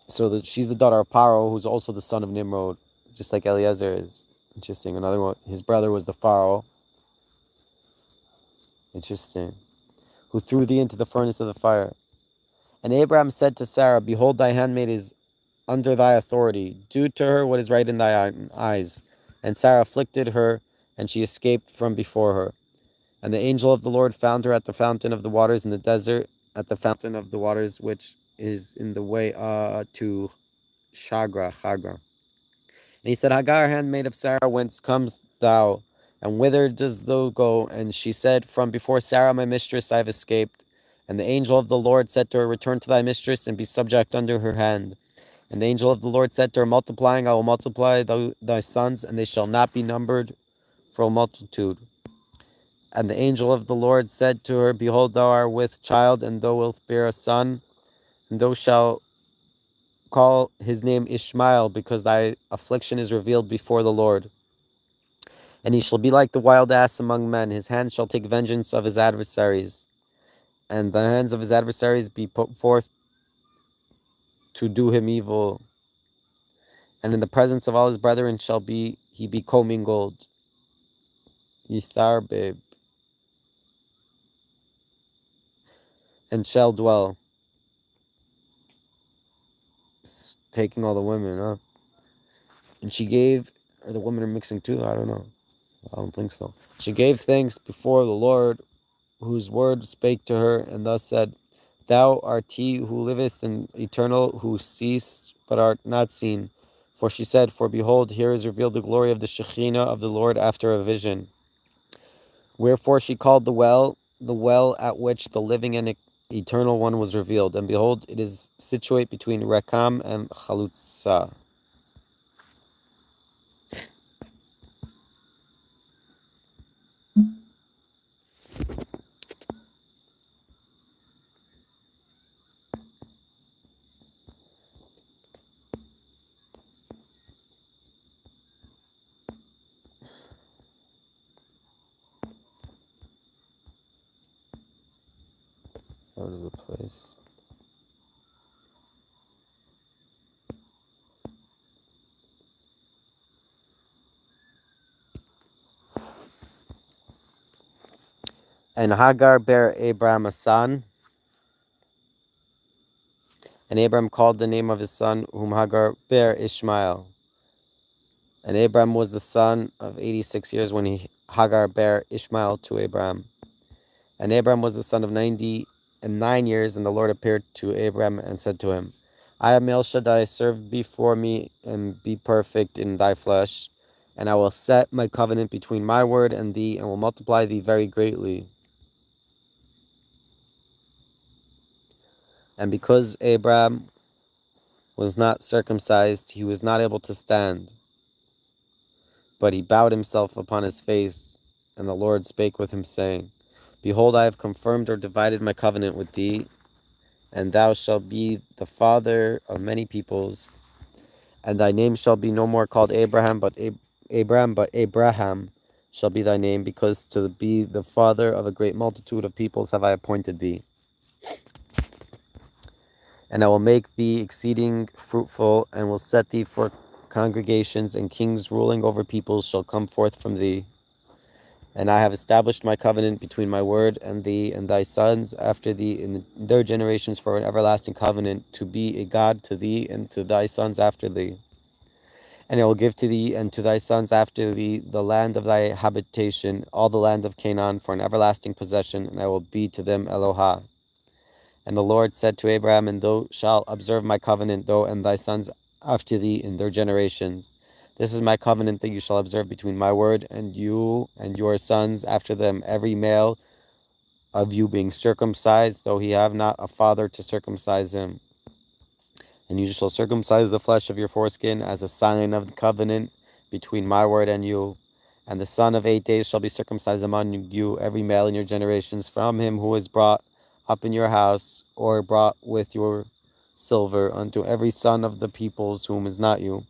So that she's the daughter of Pharaoh, who's also the son of Nimrod, just like Eliezer is. Interesting. Another one. His brother was the Pharaoh. Interesting. who threw thee into the furnace of the fire. And Abraham said to Sarah, Behold, thy handmaid is under thy authority. Do to her what is right in thy eyes. And Sarah afflicted her, and she escaped from before her. And the angel of the Lord found her at the fountain of the waters in the desert, at the fountain of the waters which is in the way to Chagra. And he said, Hagar, handmaid of Sarah, whence comes thou? And whither dost thou go? And she said, From before Sarah my mistress I have escaped. And the angel of the Lord said to her, Return to thy mistress, and be subject under her hand. And the angel of the Lord said to her, Multiplying I will multiply thy sons, and they shall not be numbered for a multitude. And the angel of the Lord said to her, Behold, thou art with child, and thou wilt bear a son, and thou shalt call his name Ishmael, because thy affliction is revealed before the Lord. And he shall be like the wild ass among men. His hand shall take vengeance of his adversaries, and the hands of his adversaries be put forth to do him evil. And in the presence of all his brethren shall he be commingled. Yitharbib, and shall dwell. Taking all the women, huh? And she gave, or the women are mixing too? I don't know. I don't think so. She gave thanks before the Lord, whose word spake to her, and thus said, Thou art he who livest in eternal, who ceased but art not seen. For she said, For behold, here is revealed the glory of the Shekhinah of the Lord after a vision. Wherefore she called the well at which the living and eternal one was revealed. And behold, it is situate between Rekam and Chalutza. What is the place? And Hagar bare Abram a son. And Abram called the name of his son, whom Hagar bare, Ishmael. And Abram was the son of 86 years when Hagar bare Ishmael to Abram. And Abram was the son of 99 years, and the Lord appeared to Abram and said to him, I am El Shaddai, serve before me and be perfect in thy flesh, and I will set my covenant between my word and thee, and will multiply thee very greatly. And because Abram was not circumcised, he was not able to stand, but he bowed himself upon his face, and the Lord spake with him, saying, Behold, I have confirmed or divided my covenant with thee, and thou shalt be the father of many peoples, and thy name shall be no more called Abraham, but Abram, but Abraham shall be thy name, because to be the father of a great multitude of peoples have I appointed thee. And I will make thee exceeding fruitful, and will set thee for congregations, and kings ruling over peoples shall come forth from thee. And I have established my covenant between my word and thee and thy sons after thee in their generations for an everlasting covenant, to be a God to thee and to thy sons after thee. And I will give to thee and to thy sons after thee the land of thy habitation, all the land of Canaan, for an everlasting possession, and I will be to them Elohah. And the Lord said to Abraham, And thou shalt observe my covenant, thou and thy sons after thee in their generations. This is my covenant that you shall observe between my word and you and your sons after them, every male of you being circumcised, though he have not a father to circumcise him. And you shall circumcise the flesh of your foreskin as a sign of the covenant between my word and you. And the son of 8 days shall be circumcised among you, every male in your generations, from him who is brought up in your house, or brought with your silver, unto every son of the peoples whom is not you.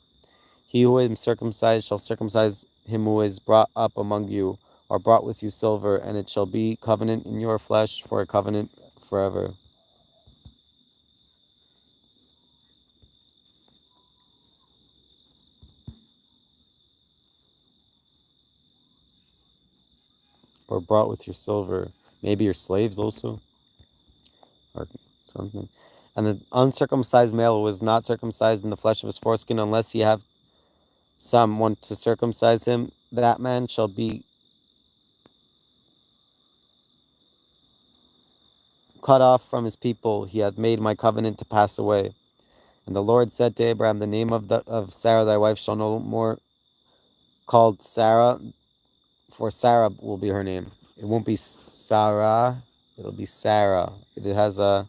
He who is circumcised shall circumcise him who is brought up among you, or brought with you silver, and it shall be covenant in your flesh for a covenant forever. Or brought with your silver. Maybe your slaves also. or something. And the uncircumcised male who was not circumcised in the flesh of his foreskin, unless he have someone to circumcise him, that man shall be cut off from his people. He hath made my covenant to pass away. And the Lord said to Abraham, the name of Sarah thy wife shall no more called Sarah, for Sarah will be her name. It won't be Sarah, it'll be Sarah. It has a...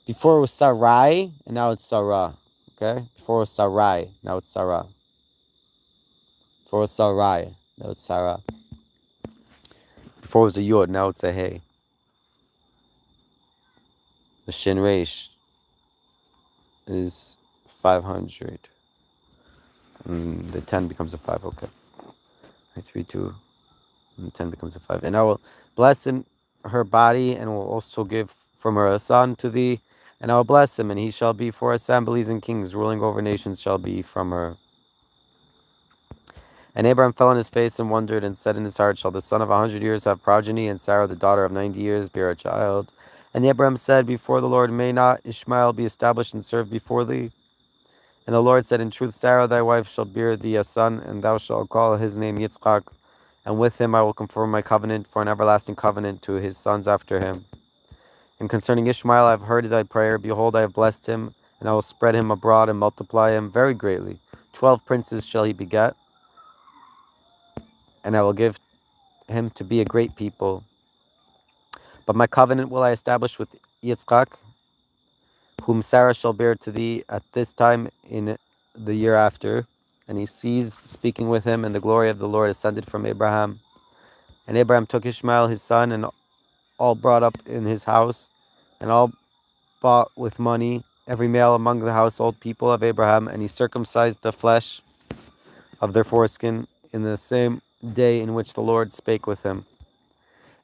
Before it was Sarai, and now it's Sarah. Okay? Before it was Sarai, now it's Sarah. Before it was Sarai, now it's Sarah. Before it was a Yod, now it's a Hey. The Shin Reish is 500. And the 10 becomes a 5, okay. I 3, 2, and 10 becomes a 5. And I will bless in her body, and will also give from her a son to thee, and I will bless him, and he shall be for assemblies and kings, ruling over nations shall be from her. And Abraham fell on his face and wondered, and said in his heart, shall the son of 100 years have progeny, and Sarah the daughter of 90 years bear a child? And Abraham said before the Lord, may not Ishmael be established and served before thee? And the Lord said, in truth, Sarah thy wife shall bear thee a son, and thou shalt call his name Yitzchak, and with him I will confirm my covenant for an everlasting covenant to his sons after him. And concerning Ishmael I have heard thy prayer. Behold, I have blessed him, and I will spread him abroad and multiply him very greatly. 12 princes shall he beget, and I will give him to be a great people. But my covenant will I establish with Yitzchak, whom Sarah shall bear to thee at this time in the year after. And he ceased speaking with him, and the glory of the Lord ascended from Abraham. And Abraham took Ishmael his son, and all brought up in his house, and all bought with money, every male among the household people of Abraham, and he circumcised the flesh of their foreskin in the same day in which the Lord spake with him.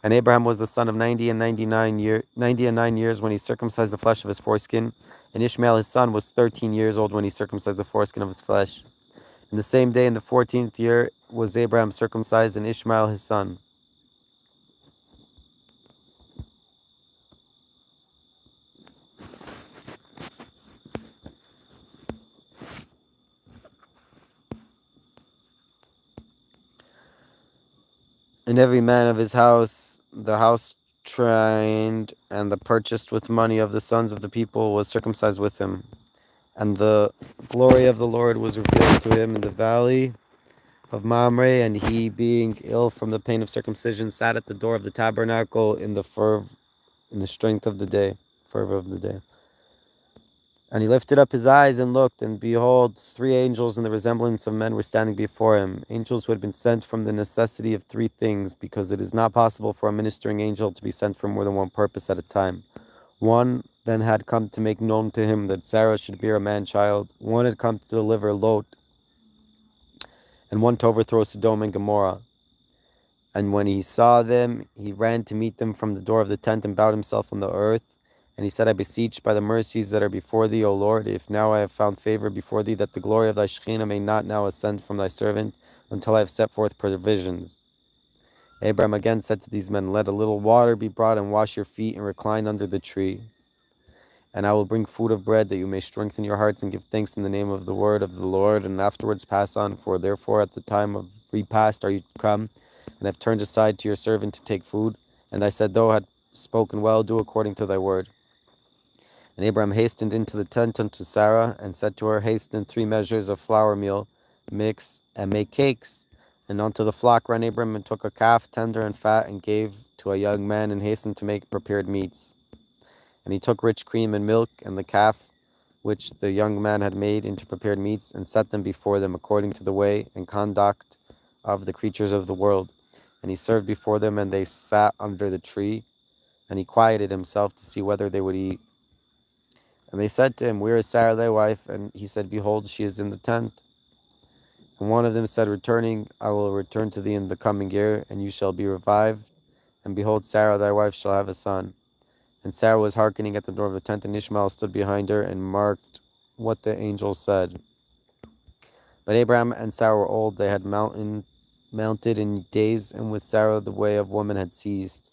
And Abraham was the son of 90 and 9 years when he circumcised the flesh of his foreskin. And Ishmael his son was 13 years old when he circumcised the foreskin of his flesh. In the same day in the 14th year was Abraham circumcised, and Ishmael his son. And every man of his house, the house trained and the purchased with money of the sons of the people, was circumcised with him. And the glory of the Lord was revealed to him in the valley of Mamre, and he, being ill from the pain of circumcision, sat at the door of the tabernacle in the strength of the day, fervor of the day. And he lifted up his eyes and looked, and behold, 3 angels in the resemblance of men were standing before him, angels who had been sent from the necessity of 3 things, because it is not possible for a ministering angel to be sent for more than one purpose at a time. One then had come to make known to him that Sarah should bear a man-child. One had come to deliver Lot, and one to overthrow Sodom and Gomorrah. And when he saw them, he ran to meet them from the door of the tent and bowed himself on the earth. And he said, I beseech by the mercies that are before thee, O Lord, if now I have found favor before thee, that the glory of thy Shekhinah may not now ascend from thy servant, until I have set forth provisions. Abraham again said to these men, let a little water be brought, and wash your feet, and recline under the tree. And I will bring food of bread, that you may strengthen your hearts, and give thanks in the name of the word of the Lord, and afterwards pass on. For therefore at the time of repast are you come, and have turned aside to your servant to take food. And I said, thou hast spoken well, do according to thy word. And Abraham hastened into the tent unto Sarah, and said to her, hasten 3 measures of flour meal, mix, and make cakes. And unto the flock ran Abraham, and took a calf, tender and fat, and gave to a young man, and hastened to make prepared meats. And he took rich cream and milk, and the calf which the young man had made into prepared meats, and set them before them according to the way and conduct of the creatures of the world. And he served before them, and they sat under the tree. And he quieted himself to see whether they would eat. And they said to him, where is Sarah thy wife? And he said, behold, she is in the tent. And one of them said, returning, I will return to thee in the coming year, and you shall be revived. And behold, Sarah thy wife shall have a son. And Sarah was hearkening at the door of the tent, and Ishmael stood behind her, and marked what the angel said. But Abraham and Sarah were old, they had mountain mounted in days, and with Sarah the way of woman had ceased.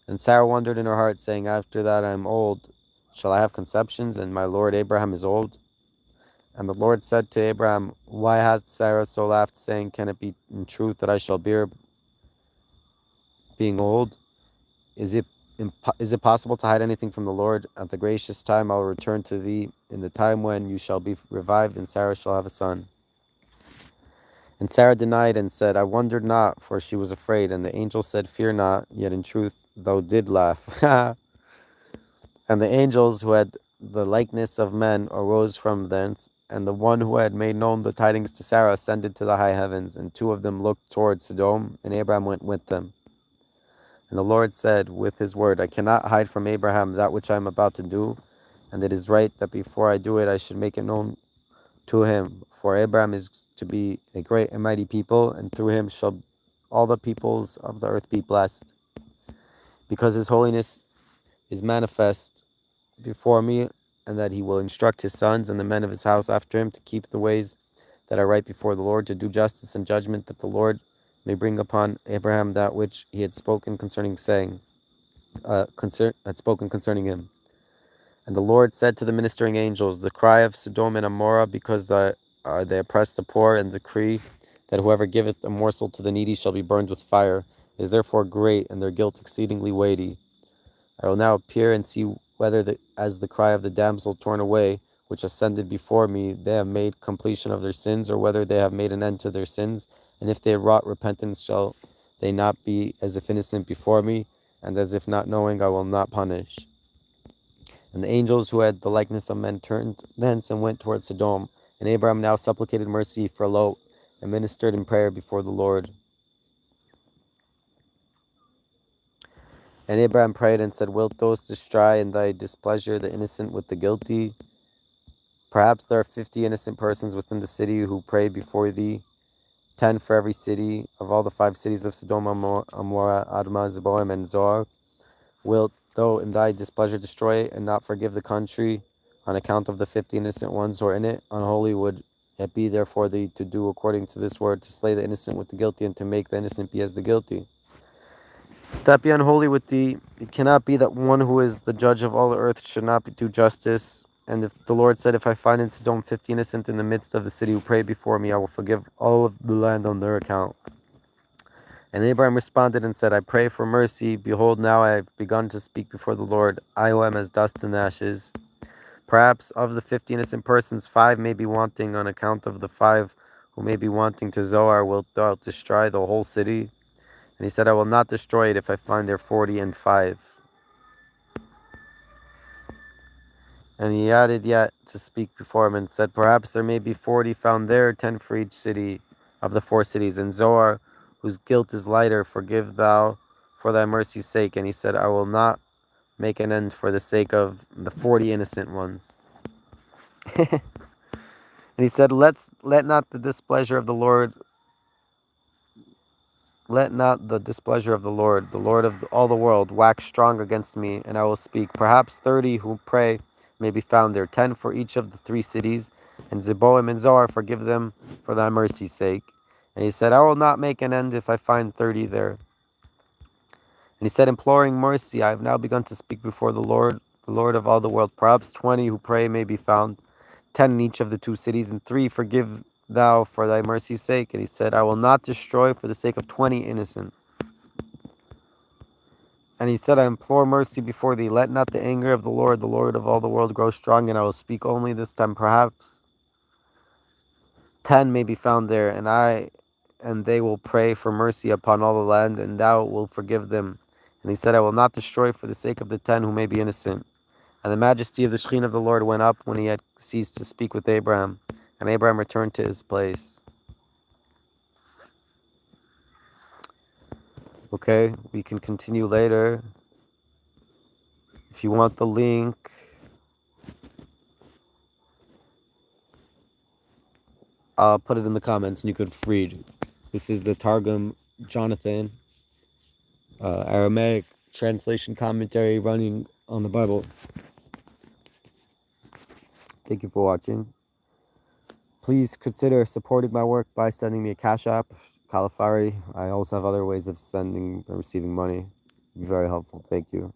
And Sarah wondered in her heart, saying, After that I am old, shall I have conceptions, and my lord Abraham is old? And the Lord said to Abraham, Why hath Sarah so laughed, saying, Can it be in truth that I shall bear, being old? Is it possible to hide anything from the Lord? At the gracious time I will return to thee, in the time when you shall be revived, and Sarah shall have a son. And Sarah denied and said, I wondered not, for she was afraid. And the angel said, Fear not, yet in truth thou did laugh. And the angels who had the likeness of men arose from thence, and the one who had made known the tidings to Sarah ascended to the high heavens, and two of them looked toward Sodom, and Abraham went with them. And the Lord said with his word, I cannot hide from Abraham that which I am about to do, and it is right that before I do it I should make it known to him. For Abraham is to be a great and mighty people, and through him shall all the peoples of the earth be blessed. Because his holiness is manifest before me, and that he will instruct his sons and the men of his house after him to keep the ways that are right before the Lord, to do justice and judgment, that the Lord may bring upon Abraham that which he had spoken concerning him. And the Lord said to the ministering angels, The cry of Sodom and Amorah, because they oppress the poor, and decree that whoever giveth a morsel to the needy shall be burned with fire, is therefore great, and their guilt exceedingly weighty. I will now appear and see whether, as the cry of the damsel torn away, which ascended before me, they have made completion of their sins, or whether they have made an end to their sins. And if they wrought repentance, shall they not be as if innocent before me, and as if not knowing, I will not punish. And the angels who had the likeness of men turned thence and went toward Sodom. And Abraham now supplicated mercy for Lot, and ministered in prayer before the Lord. And Abraham prayed and said, Wilt thou destroy in thy displeasure the innocent with the guilty? Perhaps there are 50 innocent persons within the city who prayed before thee, 10 for every city of all the 5 cities of Sodom, Amorah, Admah, Zeboim, and Zoar. Wilt thou in thy displeasure destroy it, and not forgive the country on account of the 50 innocent ones who are in it? Unholy would it be therefore thee to do according to this word, to slay the innocent with the guilty, and to make the innocent be as the guilty. That be unholy with thee. It cannot be that one who is the judge of all the earth should not do justice. And if the Lord said, If I find in Sodom 50 innocent in the midst of the city who pray before me, I will forgive all of the land on their account. And Abraham responded and said, I pray for mercy. Behold, now I have begun to speak before the Lord. I who am as dust and ashes. Perhaps of the 50 innocent persons, 5 may be wanting. On account of the 5 who may be wanting to Zoar, wilt thou destroy the whole city? And he said, I will not destroy it if I find there 40 and 5. And he added yet to speak before him and said, Perhaps there may be 40 found there, 10 for each city of the 4 cities. And Zoar, whose guilt is lighter, forgive thou for thy mercy's sake. And he said, I will not make an end for the sake of the 40 innocent ones. And he said, Let not the displeasure of the Lord the Lord of all the world, wax strong against me, and I will speak. Perhaps 30 who pray may be found there, 10 for each of the 3 cities. And Zeboim and Zoar, forgive them for thy mercy's sake. And he said, I will not make an end if I find 30 there. And he said, imploring mercy, I have now begun to speak before the Lord of all the world. Perhaps 20 who pray may be found, 10 in each of the 2 cities, and 3 forgive thou for thy mercy's sake. And he said, I will not destroy for the sake of 20 innocent. And he said, I implore mercy before thee. Let not the anger of the Lord of all the world, grow strong, and I will speak only this time. Perhaps 10 may be found there, and they will pray for mercy upon all the land, and thou wilt forgive them. And he said, I will not destroy for the sake of the 10 who may be innocent. And the majesty of the Shekhinah of the Lord went up when he had ceased to speak with Abraham, and Abraham returned to his place. Okay, we can continue later. If you want the link, I'll put it in the comments and you could read. This is the Targum Jonathan, Aramaic translation commentary running on the Bible. Thank you for watching. Please consider supporting my work by sending me a Cash App, Kalafari. I also have other ways of sending and receiving money. Very helpful. Thank you.